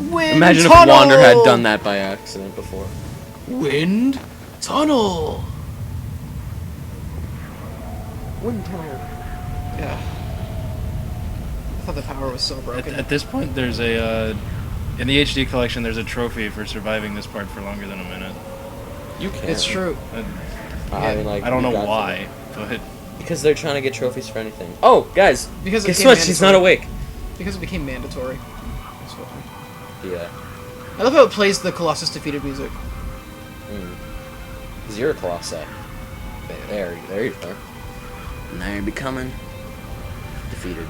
[SPEAKER 1] Wind
[SPEAKER 2] Imagine if
[SPEAKER 1] tunnel!
[SPEAKER 2] Wander had done that by accident before.
[SPEAKER 1] Wind tunnel.
[SPEAKER 2] Wind tunnel.
[SPEAKER 1] Yeah. I thought the power was so broken.
[SPEAKER 3] At this point, there's a in the HD collection. There's a trophy for surviving this part for longer than a minute.
[SPEAKER 2] You can't.
[SPEAKER 1] It's true.
[SPEAKER 2] I mean, like,
[SPEAKER 3] I don't
[SPEAKER 2] you
[SPEAKER 3] know
[SPEAKER 2] got
[SPEAKER 3] why, but
[SPEAKER 2] because they're trying to get trophies for anything. Oh, guys.
[SPEAKER 1] Because it
[SPEAKER 2] Guess
[SPEAKER 1] became
[SPEAKER 2] what? She's not
[SPEAKER 1] mandatory.
[SPEAKER 2] awake.
[SPEAKER 1] Because it became mandatory. That's what
[SPEAKER 2] Yeah.
[SPEAKER 1] I love how it plays the Colossus defeated music.
[SPEAKER 2] Because you're a Colossi. There you are. Now you're becoming defeated.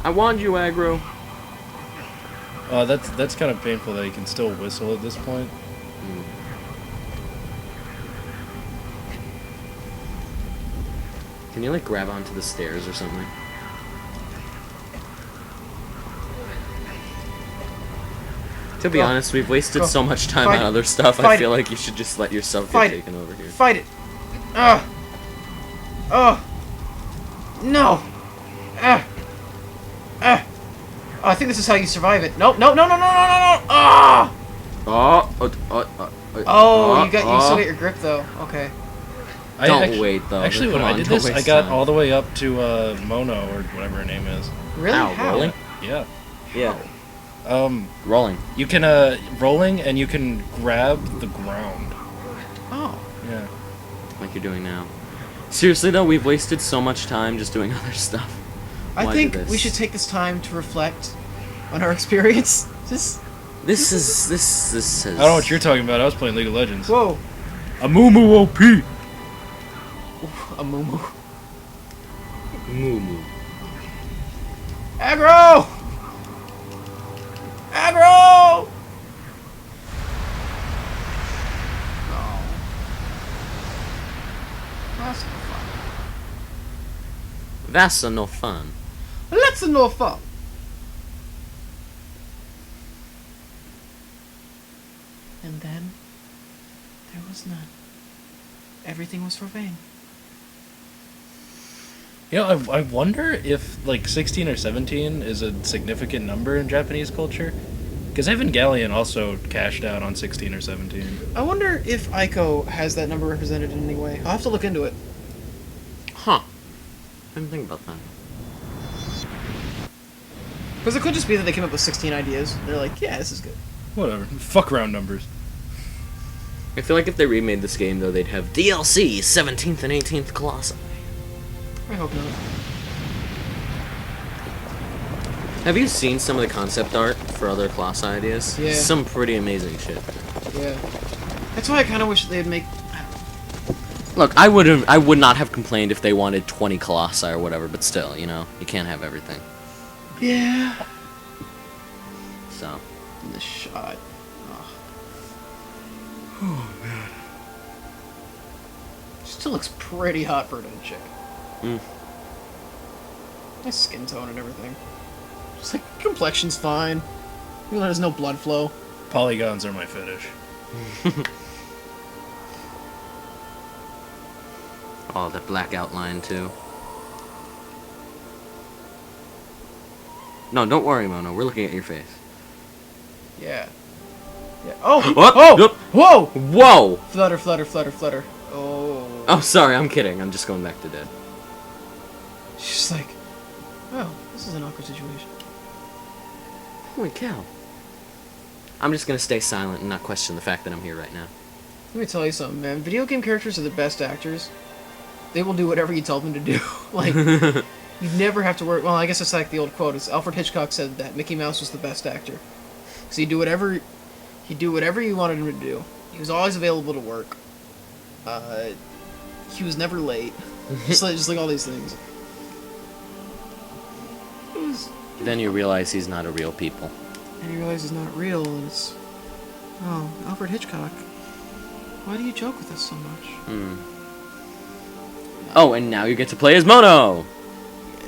[SPEAKER 2] I want you, aggro.
[SPEAKER 3] that's kind of painful that he can still whistle at this point.
[SPEAKER 2] Can you, like, grab onto the stairs or something? To be
[SPEAKER 1] Go.
[SPEAKER 2] honest, we've wasted
[SPEAKER 1] Go.
[SPEAKER 2] so much time
[SPEAKER 1] Fight
[SPEAKER 2] on
[SPEAKER 1] it.
[SPEAKER 2] other stuff, I
[SPEAKER 1] Fight
[SPEAKER 2] feel
[SPEAKER 1] it.
[SPEAKER 2] like you should just let yourself
[SPEAKER 1] Fight
[SPEAKER 2] get
[SPEAKER 1] it.
[SPEAKER 2] taken over here.
[SPEAKER 1] Fight it. Ugh. Oh. No. Ugh. Ugh. Oh, I think this is how you survive it. Nope. No. No. No. No. No. No. No. Ah. Oh, you still get your grip though. Okay.
[SPEAKER 2] Don't wait, though.
[SPEAKER 3] Actually, when
[SPEAKER 2] Come
[SPEAKER 3] I
[SPEAKER 2] on,
[SPEAKER 3] did
[SPEAKER 2] don't
[SPEAKER 3] this, I
[SPEAKER 2] waste
[SPEAKER 3] got
[SPEAKER 2] time.
[SPEAKER 3] all the way up to Mono or whatever her name is.
[SPEAKER 1] Really?
[SPEAKER 2] Ow,
[SPEAKER 1] How?
[SPEAKER 2] rolling?
[SPEAKER 3] Yeah.
[SPEAKER 2] Yeah. Rolling.
[SPEAKER 3] You can rolling and you can grab the ground.
[SPEAKER 1] Oh.
[SPEAKER 3] Yeah.
[SPEAKER 2] Like you're doing now. Seriously though, we've wasted so much time just doing other stuff.
[SPEAKER 1] I
[SPEAKER 2] Why
[SPEAKER 1] think
[SPEAKER 2] do this?
[SPEAKER 1] we should take this time to reflect on our experience. Just.
[SPEAKER 2] This is.
[SPEAKER 3] I don't know what you're talking about. I was playing League of Legends.
[SPEAKER 1] Whoa.
[SPEAKER 3] Amumu OP.
[SPEAKER 1] A moo.
[SPEAKER 2] Moo moo.
[SPEAKER 1] Aggro! Aggro! No. That's no fun.
[SPEAKER 2] That's no fun.
[SPEAKER 1] Let's no fun. And then there was none. Everything was for vain.
[SPEAKER 3] You know, I wonder if like 16 or 17 is a significant number in Japanese culture. Because Evangelion also cashed out on 16 or 17.
[SPEAKER 1] I wonder if Ico has that number represented in any way. I'll have to look into it.
[SPEAKER 2] Huh. I didn't think about that.
[SPEAKER 1] Because it could just be that they came up with 16 ideas. And they're like, yeah, this is good.
[SPEAKER 3] Whatever. Fuck round numbers.
[SPEAKER 2] I feel like if they remade this game though, they'd have DLC 17th and 18th Colossi.
[SPEAKER 1] I hope not.
[SPEAKER 2] Have you seen some of the concept art for other Colossi ideas?
[SPEAKER 1] Yeah.
[SPEAKER 2] Some pretty amazing shit.
[SPEAKER 1] Yeah. That's why I kind of wish they'd make... I don't know.
[SPEAKER 2] Look, I would not have complained if they wanted 20 Colossi or whatever, but still, you know, you can't have everything.
[SPEAKER 1] Yeah.
[SPEAKER 2] So.
[SPEAKER 1] And the shot.
[SPEAKER 2] Oh man.
[SPEAKER 1] Still looks pretty hot for a chick.
[SPEAKER 2] Mm.
[SPEAKER 1] Nice skin tone and everything. Just like, complexion's fine. Even though there's no blood flow.
[SPEAKER 3] Polygons are my fetish.
[SPEAKER 2] Oh, that black outline too. No, don't worry, Mono. We're looking at your face.
[SPEAKER 1] Yeah. Yeah. Oh!
[SPEAKER 2] What?
[SPEAKER 1] Oh!
[SPEAKER 2] Yep.
[SPEAKER 1] Whoa!
[SPEAKER 2] Whoa!
[SPEAKER 1] Flutter, flutter, flutter, flutter. Oh.
[SPEAKER 2] Oh, sorry. I'm kidding. I'm just going back to dead.
[SPEAKER 1] She's like, oh, this is an awkward situation.
[SPEAKER 2] Holy cow. I'm just gonna stay silent and not question the fact that I'm here right now.
[SPEAKER 1] Let me tell you something, man. Video game characters are the best actors. They will do whatever you tell them to do. Like, you never have to worry. Well, I guess it's like the old quote. It's Alfred Hitchcock said that Mickey Mouse was the best actor. So you do whatever He'd do whatever you wanted him to do. He was always available to work. He was never late. just like all these things.
[SPEAKER 2] Then you realize he's not a real people.
[SPEAKER 1] And you realize he's not real, and it's... Oh, Alfred Hitchcock. Why do you joke with us so much?
[SPEAKER 2] Oh, and now you get to play as Mono!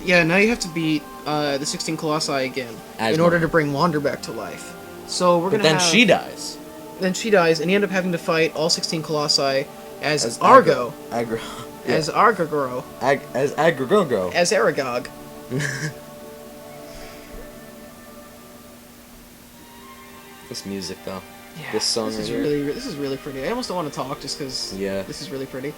[SPEAKER 1] Yeah, now you have to beat the 16 Colossi again
[SPEAKER 2] As
[SPEAKER 1] in order
[SPEAKER 2] Mono.
[SPEAKER 1] to bring Wander back to life. So we're
[SPEAKER 2] But
[SPEAKER 1] gonna
[SPEAKER 2] then
[SPEAKER 1] have...
[SPEAKER 2] she dies.
[SPEAKER 1] Then she dies, and you end up having to fight all 16 Colossi as Argo.
[SPEAKER 2] Agro.
[SPEAKER 1] As Argogoro.
[SPEAKER 2] As Agrogogo.
[SPEAKER 1] As Aragog.
[SPEAKER 2] This music, though.
[SPEAKER 1] Yeah,
[SPEAKER 2] This song
[SPEAKER 1] this
[SPEAKER 2] right
[SPEAKER 1] is
[SPEAKER 2] here.
[SPEAKER 1] this is really pretty. I almost don't want to talk just because
[SPEAKER 2] Yeah.
[SPEAKER 1] this is really pretty.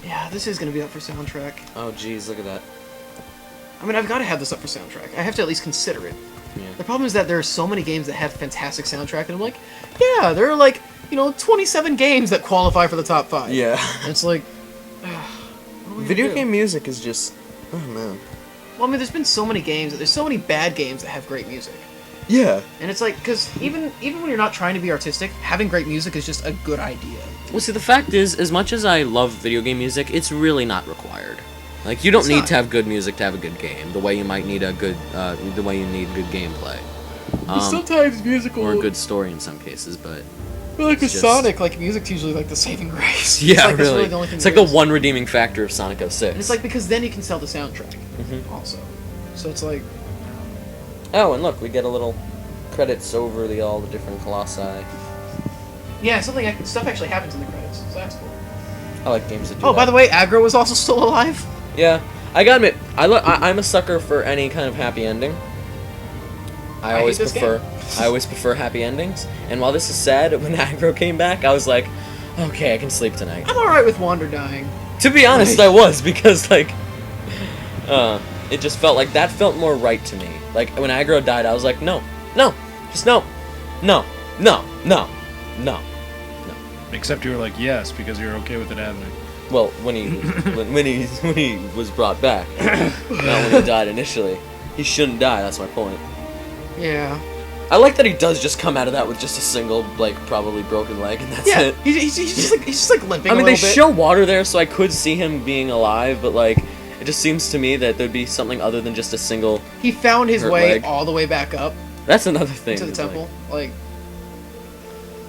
[SPEAKER 1] Yeah, this is gonna be up for soundtrack.
[SPEAKER 2] Oh, jeez, look at that.
[SPEAKER 1] I mean, I've got to have this up for soundtrack. I have to at least consider it.
[SPEAKER 2] Yeah.
[SPEAKER 1] The problem is that there are so many games that have fantastic soundtrack, and I'm like, yeah, there are like, 27 games that qualify for the top 5.
[SPEAKER 2] Yeah.
[SPEAKER 1] And it's like, what are we gonna
[SPEAKER 2] Video
[SPEAKER 1] do?
[SPEAKER 2] game music is just... Oh, man.
[SPEAKER 1] Well, I mean, there's been so many games, there's so many bad games that have great music.
[SPEAKER 2] Yeah.
[SPEAKER 1] And it's like, because even when you're not trying to be artistic, having great music is just a good idea.
[SPEAKER 2] Well, see, the fact is, as much as I love video game music, it's really not required. Like, you don't
[SPEAKER 1] It's
[SPEAKER 2] need
[SPEAKER 1] not.
[SPEAKER 2] to have good music to have a good game, the way you might need the way you need good gameplay.
[SPEAKER 1] Sometimes musical...
[SPEAKER 2] Or a good story in some cases, but...
[SPEAKER 1] Like with
[SPEAKER 2] it's just-
[SPEAKER 1] Sonic, like, music's usually like the saving grace.
[SPEAKER 2] Yeah,
[SPEAKER 1] it's like, that's
[SPEAKER 2] really.
[SPEAKER 1] the only thing
[SPEAKER 2] It's like
[SPEAKER 1] there
[SPEAKER 2] the
[SPEAKER 1] is.
[SPEAKER 2] one redeeming factor of Sonic 06.
[SPEAKER 1] And it's like, because then you can sell the soundtrack, also. So it's like...
[SPEAKER 2] Oh, and look, we get a little credits over all the different Colossi.
[SPEAKER 1] Yeah, stuff actually happens in the credits, so that's cool.
[SPEAKER 2] I like games that do
[SPEAKER 1] Oh,
[SPEAKER 2] that.
[SPEAKER 1] by the way, Aggro was also still alive?
[SPEAKER 2] Yeah, I gotta admit, I'm a sucker for any kind of happy ending. I
[SPEAKER 1] hate
[SPEAKER 2] always
[SPEAKER 1] this
[SPEAKER 2] prefer happy endings. And while this is sad, when Aggro came back, I was like, okay, I can sleep tonight.
[SPEAKER 1] I'm alright with Wander dying.
[SPEAKER 2] To be honest, I was, because like, it just felt like that felt more right to me. Like when Aggro died, I was like, no, just no.
[SPEAKER 3] Except you were like, yes, because you're okay with it happening.
[SPEAKER 2] Well, when he was brought back, not when he died initially. He shouldn't die. That's my point.
[SPEAKER 1] Yeah.
[SPEAKER 2] I like that he does just come out of that with just a single, like, probably broken leg, and that's
[SPEAKER 1] Yeah,
[SPEAKER 2] it.
[SPEAKER 1] he's just like limping
[SPEAKER 2] I mean,
[SPEAKER 1] a
[SPEAKER 2] they
[SPEAKER 1] little bit.
[SPEAKER 2] show water there, so I could see him being alive, but like, it just seems to me that there'd be something other than just a single.
[SPEAKER 1] He found his
[SPEAKER 2] hurt
[SPEAKER 1] way
[SPEAKER 2] leg.
[SPEAKER 1] all the way back up
[SPEAKER 2] That's another thing.
[SPEAKER 1] to the
[SPEAKER 2] is,
[SPEAKER 1] temple. Like,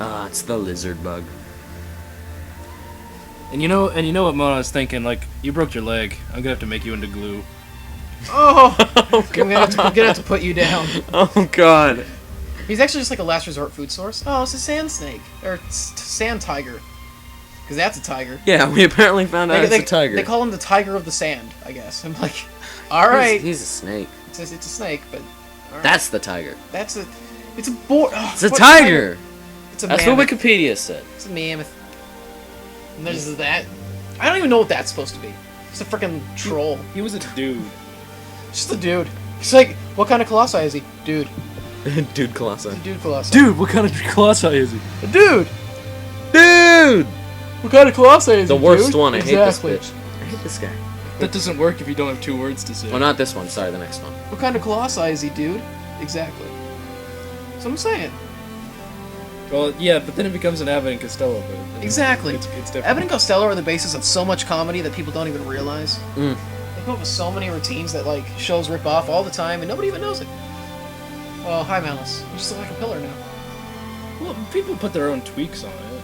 [SPEAKER 2] It's the lizard bug.
[SPEAKER 3] And you know what Mona's thinking? Like, you broke your leg. I'm gonna have to make you into glue.
[SPEAKER 1] oh, I'm gonna have to put you down.
[SPEAKER 2] Oh God.
[SPEAKER 1] He's actually just like a last resort food source. Oh, it's a sand snake or sand tiger, because that's a tiger.
[SPEAKER 2] Yeah, we apparently found out it's a tiger.
[SPEAKER 1] They call him the tiger of the sand, I guess. I'm like, all right,
[SPEAKER 2] He's a snake.
[SPEAKER 1] it's a snake, but all right.
[SPEAKER 2] That's the tiger.
[SPEAKER 1] it's a boar. Oh,
[SPEAKER 2] It's a
[SPEAKER 1] what
[SPEAKER 2] tiger.
[SPEAKER 1] It's a
[SPEAKER 2] That's
[SPEAKER 1] mammoth.
[SPEAKER 2] what Wikipedia said.
[SPEAKER 1] It's a mammoth. And there's that. I don't even know what that's supposed to be. It's a freaking troll.
[SPEAKER 3] He was a dude.
[SPEAKER 1] Just a dude. He's like, what kind of colossi is he? Dude.
[SPEAKER 2] Dude, Colossus.
[SPEAKER 1] He's a dude colossi.
[SPEAKER 3] Dude, what kind of colossi is he?
[SPEAKER 1] A dude.
[SPEAKER 2] Dude!
[SPEAKER 1] What kind of colossi is
[SPEAKER 2] The
[SPEAKER 1] he?
[SPEAKER 2] worst
[SPEAKER 1] dude?
[SPEAKER 2] one. I hate this
[SPEAKER 1] Exactly.
[SPEAKER 2] bitch. I hate this guy.
[SPEAKER 3] That doesn't work if you don't have 2 words to say.
[SPEAKER 2] Well, not this one. Sorry, the next one.
[SPEAKER 1] What kind of colossi is he, dude? Exactly. That's what I'm saying.
[SPEAKER 3] Well, yeah, but then it becomes an Abbott and Costello. But
[SPEAKER 1] Exactly.
[SPEAKER 3] It's different.
[SPEAKER 1] Evan and Costello are the basis of so much comedy that people don't even realize.
[SPEAKER 2] Mm.
[SPEAKER 1] They come up with so many routines that like shows rip off all the time, and nobody even knows it. Oh, hi, Malice. You just look like a pillar now.
[SPEAKER 3] Well, people put their own tweaks on it.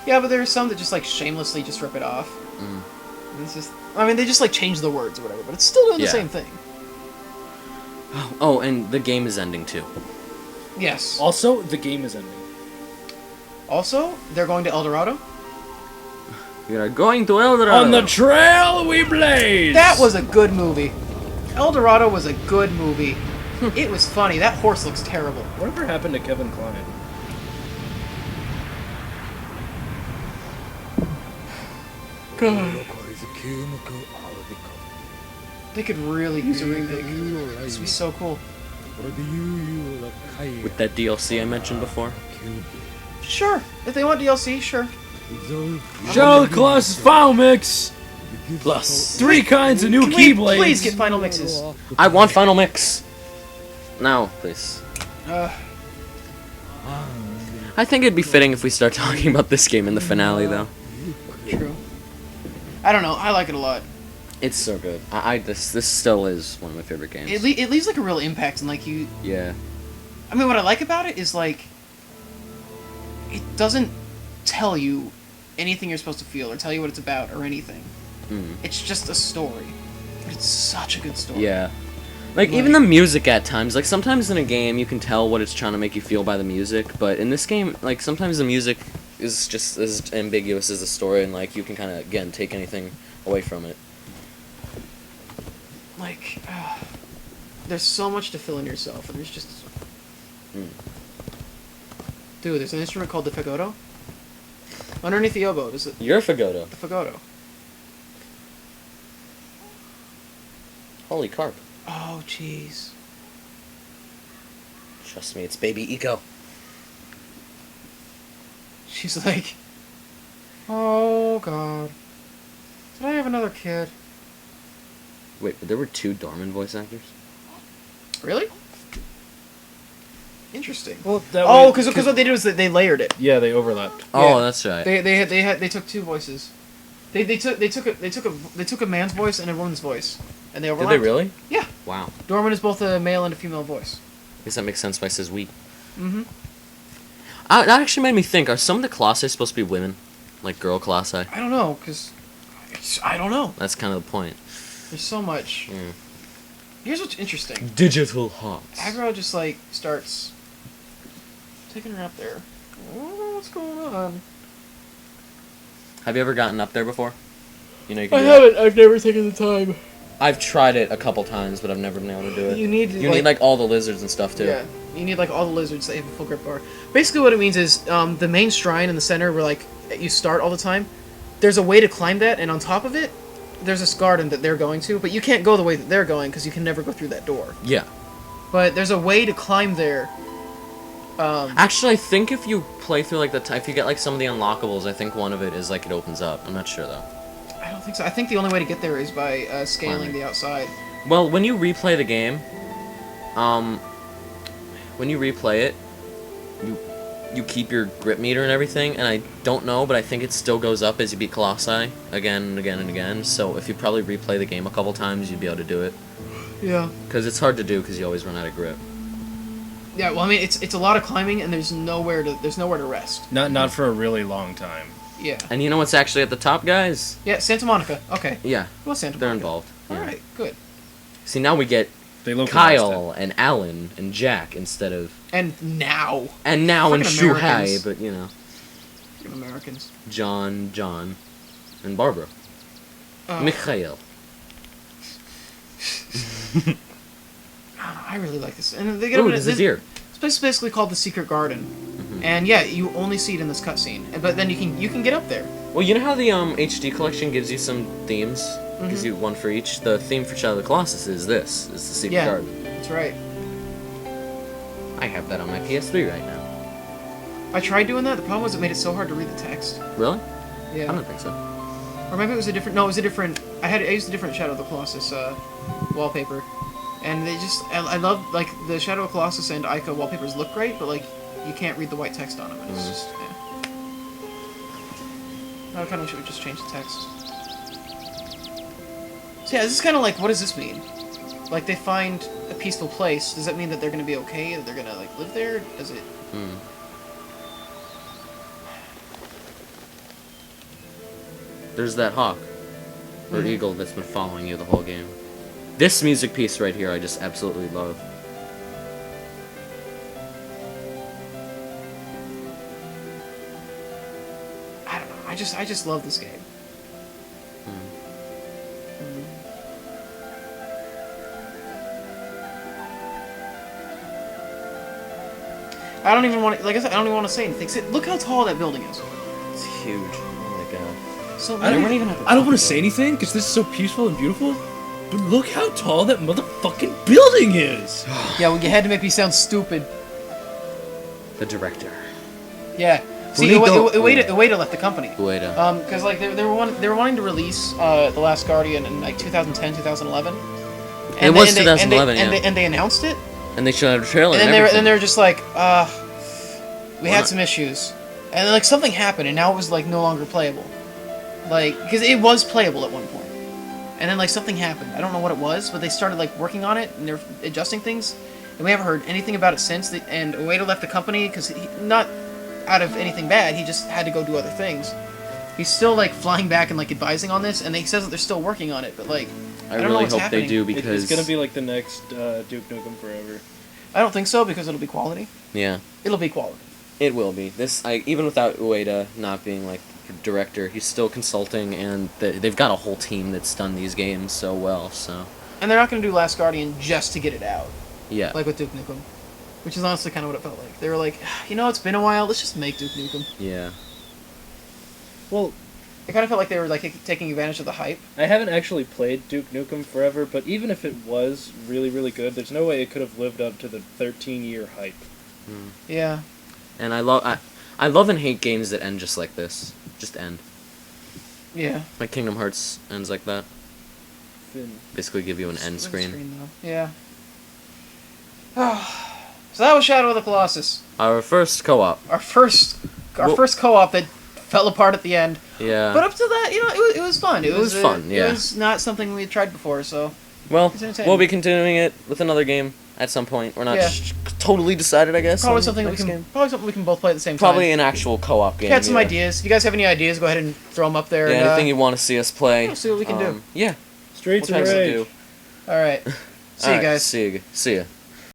[SPEAKER 1] Yeah, but there are some that just like shamelessly just rip it off.
[SPEAKER 2] Mm.
[SPEAKER 1] And it's just, I mean, they just like change the words or whatever, but it's still doing the
[SPEAKER 2] Yeah.
[SPEAKER 1] same thing.
[SPEAKER 2] Oh, and the game is ending too.
[SPEAKER 1] Yes.
[SPEAKER 3] Also, the game is ending.
[SPEAKER 1] Also, they're going to El Dorado.
[SPEAKER 2] We are going to El Dorado.
[SPEAKER 3] On the trail we blaze!
[SPEAKER 1] That was a good movie. El Dorado was a good movie. It was funny. That horse looks terrible.
[SPEAKER 3] Whatever happened to Kevin Kline?
[SPEAKER 1] God. They could really use a remake. This would be so cool.
[SPEAKER 2] With that DLC I mentioned before.
[SPEAKER 1] Sure. If they want DLC, sure.
[SPEAKER 3] Show the Colossus Final Mix!
[SPEAKER 2] Plus.
[SPEAKER 3] 3 kinds of new
[SPEAKER 1] Can we
[SPEAKER 3] Keyblades!
[SPEAKER 1] please get final mixes?
[SPEAKER 2] I want Final Mix. Now, please.
[SPEAKER 1] Uh,
[SPEAKER 2] I think it'd be fitting if we start talking about this game in the finale, though.
[SPEAKER 1] true. I don't know. I like it a lot.
[SPEAKER 2] It's so good. This still is one of my favorite games.
[SPEAKER 1] It leaves like a real impact, and like you.
[SPEAKER 2] Yeah.
[SPEAKER 1] I mean, what I like about it is like, it doesn't tell you anything you're supposed to feel or tell you what it's about or anything. It's just a story, but it's such a good story.
[SPEAKER 2] Yeah. Like, even the music at times, like, sometimes in a game you can tell what it's trying to make you feel by the music, but in this game, like, sometimes the music is just as ambiguous as the story, and, like, you can kind of, again, take anything away from it.
[SPEAKER 1] Like, there's so much to fill in yourself, and there's just... Dude, there's an instrument called the fagoto. Underneath the oboe, is it?
[SPEAKER 2] You're a Fagoto.
[SPEAKER 1] The fagoto.
[SPEAKER 2] Holy carp.
[SPEAKER 1] Oh, jeez.
[SPEAKER 2] Trust me, it's baby Eco.
[SPEAKER 1] She's like, oh god, did I have another kid?
[SPEAKER 2] Wait, but there were 2 Dorman voice actors?
[SPEAKER 1] Really? Interesting.
[SPEAKER 3] Well,
[SPEAKER 1] Oh, because what they did was that they layered it.
[SPEAKER 3] Yeah, they overlapped.
[SPEAKER 2] Oh, that's right.
[SPEAKER 1] They took 2 voices. They took a man's voice and a woman's voice, and they
[SPEAKER 2] Did
[SPEAKER 1] overlapped.
[SPEAKER 2] they really?
[SPEAKER 1] Yeah.
[SPEAKER 2] Wow.
[SPEAKER 1] Dorman is both a male and a female voice.
[SPEAKER 2] I guess that makes sense why it says we.
[SPEAKER 1] Mm-hmm.
[SPEAKER 2] That actually made me think, are some of the Colossi supposed to be women? Like girl Colossi?
[SPEAKER 1] I don't know, because I don't know.
[SPEAKER 2] That's kind of the point.
[SPEAKER 1] There's so much.
[SPEAKER 2] Mm.
[SPEAKER 1] Here's what's interesting.
[SPEAKER 2] Digital Hawks.
[SPEAKER 1] Aggro just like starts taking her up there. Oh, what's going on?
[SPEAKER 2] Have you ever gotten up there before? You know you can do that.
[SPEAKER 1] I've never taken the time.
[SPEAKER 2] I've tried it a couple times, but I've never been able to do it.
[SPEAKER 1] You need
[SPEAKER 2] like all the lizards and stuff too.
[SPEAKER 1] Yeah, you need like all the lizards that have a full grip bar. Basically, what it means is the main shrine in the center, where like you start all the time. There's a way to climb that, and on top of it, there's this garden that they're going to, but you can't go the way that they're going because you can never go through that door.
[SPEAKER 2] Yeah.
[SPEAKER 1] But there's a way to climb there.
[SPEAKER 2] Actually, I think if you play through like if you get like some of the unlockables, I think one of it is like it opens up. I'm not sure though.
[SPEAKER 1] I don't think so. I think the only way to get there is by scaling
[SPEAKER 2] Climbing.
[SPEAKER 1] the outside.
[SPEAKER 2] Well, when you replay the game, when you replay it, you keep your grip meter and everything, and I don't know, but I think it still goes up as you beat Colossi again and again and again. So if you probably replay the game a couple times, you'd be able to do it.
[SPEAKER 1] Yeah.
[SPEAKER 2] Because it's hard to do because you always run out of grip.
[SPEAKER 1] Yeah. Well, I mean, it's a lot of climbing, and there's nowhere to rest.
[SPEAKER 3] Not for a really long time.
[SPEAKER 1] Yeah.
[SPEAKER 2] And you know what's actually at the top, guys?
[SPEAKER 1] Yeah. Santa Monica. Okay.
[SPEAKER 2] Yeah,
[SPEAKER 1] Well, Santa
[SPEAKER 2] they're
[SPEAKER 1] Monica.
[SPEAKER 2] involved.
[SPEAKER 1] All
[SPEAKER 2] Yeah.
[SPEAKER 1] right. Good.
[SPEAKER 2] See, now we get
[SPEAKER 3] They localized
[SPEAKER 2] Kyle and Alan and Jack instead of...
[SPEAKER 1] And now.
[SPEAKER 2] And now in
[SPEAKER 1] Fucking
[SPEAKER 2] Shuhei,
[SPEAKER 1] Americans.
[SPEAKER 2] but you know,
[SPEAKER 1] Fucking Americans.
[SPEAKER 2] John, and Barbara.
[SPEAKER 1] Oh.
[SPEAKER 2] Mikhail.
[SPEAKER 1] I really like this. And they get
[SPEAKER 2] Ooh, there's a deer.
[SPEAKER 1] This place is basically called the Secret Garden, and yeah, you only see it in this cutscene. But then you can get up there.
[SPEAKER 2] Well, you know how the HD collection gives you some themes? Gives you one for each? The theme for Shadow of the Colossus is this. Is the Secret
[SPEAKER 1] Yeah,
[SPEAKER 2] Garden.
[SPEAKER 1] that's right.
[SPEAKER 2] I have that on my PS3 right now.
[SPEAKER 1] I tried doing that. The problem was it made it so hard to read the text.
[SPEAKER 2] Really?
[SPEAKER 1] Yeah.
[SPEAKER 2] I don't think so.
[SPEAKER 1] Or maybe it was a different. No, it was a different. I used a different Shadow of the Colossus wallpaper, and they just. I love like the Shadow of Colossus and Ica wallpapers look great, but like you can't read the white text on them. And it's just. Yeah. I kind of wish it would just change the text. So yeah, this is kind of like, what does this mean? Like they find a peaceful place. Does that mean that they're gonna be okay? That they're gonna like live there? Does it?
[SPEAKER 2] There's that hawk. Or eagle that's been following you the whole game. This music piece right here I just absolutely love.
[SPEAKER 1] I don't know. I just love this game. I don't even want to, like I said, I don't even want to say anything. Look how tall that building is.
[SPEAKER 2] It's huge. Oh my god.
[SPEAKER 1] So
[SPEAKER 3] I don't
[SPEAKER 1] many-
[SPEAKER 3] want to say anything because this is so peaceful and beautiful. But look how tall that motherfucking building is.
[SPEAKER 1] Yeah, well, you had to make me sound stupid.
[SPEAKER 2] The director.
[SPEAKER 1] Yeah. See, Ueda left the company.
[SPEAKER 2] Ueda.
[SPEAKER 1] Because like they were wanting to release The Last Guardian in like 2010, 2011.
[SPEAKER 2] It was 2011, yeah.
[SPEAKER 1] And they announced it,
[SPEAKER 2] And they showed a trailer.
[SPEAKER 1] And
[SPEAKER 2] And
[SPEAKER 1] then they were just like, we had
[SPEAKER 2] not?
[SPEAKER 1] some issues, and then, like something happened, and now it was like no longer playable. Like, because it was playable at one point, and then like something happened. I don't know what it was, but they started like working on it and they're adjusting things, and we haven't heard anything about it since. And Ueda left the company because not out of anything bad, he just had to go do other things. He's still like flying back and like advising on this, and he says that they're still working on it, but like
[SPEAKER 2] I
[SPEAKER 1] don't know
[SPEAKER 2] really
[SPEAKER 1] what's
[SPEAKER 2] hope
[SPEAKER 1] happening.
[SPEAKER 2] they do because
[SPEAKER 5] It's gonna be like the next Duke Nukem Forever.
[SPEAKER 1] I don't think so because it'll be quality.
[SPEAKER 2] yeah,
[SPEAKER 1] It'll be quality.
[SPEAKER 2] it will be. This even without Ueda not being like the director, he's still consulting, and they've got a whole team that's done these games so well. So
[SPEAKER 1] And they're not going to do Last Guardian just to get it out,
[SPEAKER 2] yeah,
[SPEAKER 1] like with Duke Nukem, which is honestly kind of what it felt like. They were like, you know, it's been a while, let's just make Duke Nukem.
[SPEAKER 2] yeah.
[SPEAKER 5] Well,
[SPEAKER 1] It kind of felt like they were like taking advantage of the hype.
[SPEAKER 5] I haven't actually played Duke Nukem Forever, but even if it was really, really good, there's no way it could have lived up to the 13-year hype.
[SPEAKER 1] Yeah.
[SPEAKER 2] And I love and hate games that end just like this. Just end.
[SPEAKER 1] Yeah.
[SPEAKER 2] Like Kingdom Hearts ends like that.
[SPEAKER 5] Finn.
[SPEAKER 2] Basically give you an end screen.
[SPEAKER 1] Though. Yeah. So that was Shadow of the Colossus.
[SPEAKER 2] Our first co-op.
[SPEAKER 1] Our first
[SPEAKER 2] Well-
[SPEAKER 1] co-op that fell apart at the end.
[SPEAKER 2] Yeah.
[SPEAKER 1] But up to that, you know, it was fun.
[SPEAKER 2] It was fun, yeah.
[SPEAKER 1] It was not something we had tried before, so
[SPEAKER 2] Well,
[SPEAKER 1] it's entertaining.
[SPEAKER 2] we'll be continuing it with another game at some point. We're not
[SPEAKER 1] Yeah.
[SPEAKER 2] totally decided, I guess.
[SPEAKER 1] probably
[SPEAKER 2] on
[SPEAKER 1] something
[SPEAKER 2] next game.
[SPEAKER 1] probably something we can both play at the same time.
[SPEAKER 2] Probably an actual co-op game.
[SPEAKER 1] If you had some
[SPEAKER 2] yeah.
[SPEAKER 1] ideas. If you guys have any ideas, go ahead and throw them up there.
[SPEAKER 2] Yeah,
[SPEAKER 1] and,
[SPEAKER 2] anything you want to see us play.
[SPEAKER 1] yeah, see what we can do.
[SPEAKER 2] Yeah.
[SPEAKER 5] Streets
[SPEAKER 2] We'll
[SPEAKER 5] of
[SPEAKER 2] try to
[SPEAKER 5] Rage.
[SPEAKER 2] do.
[SPEAKER 1] All right. See you
[SPEAKER 2] Alright,
[SPEAKER 1] guys.
[SPEAKER 2] See ya.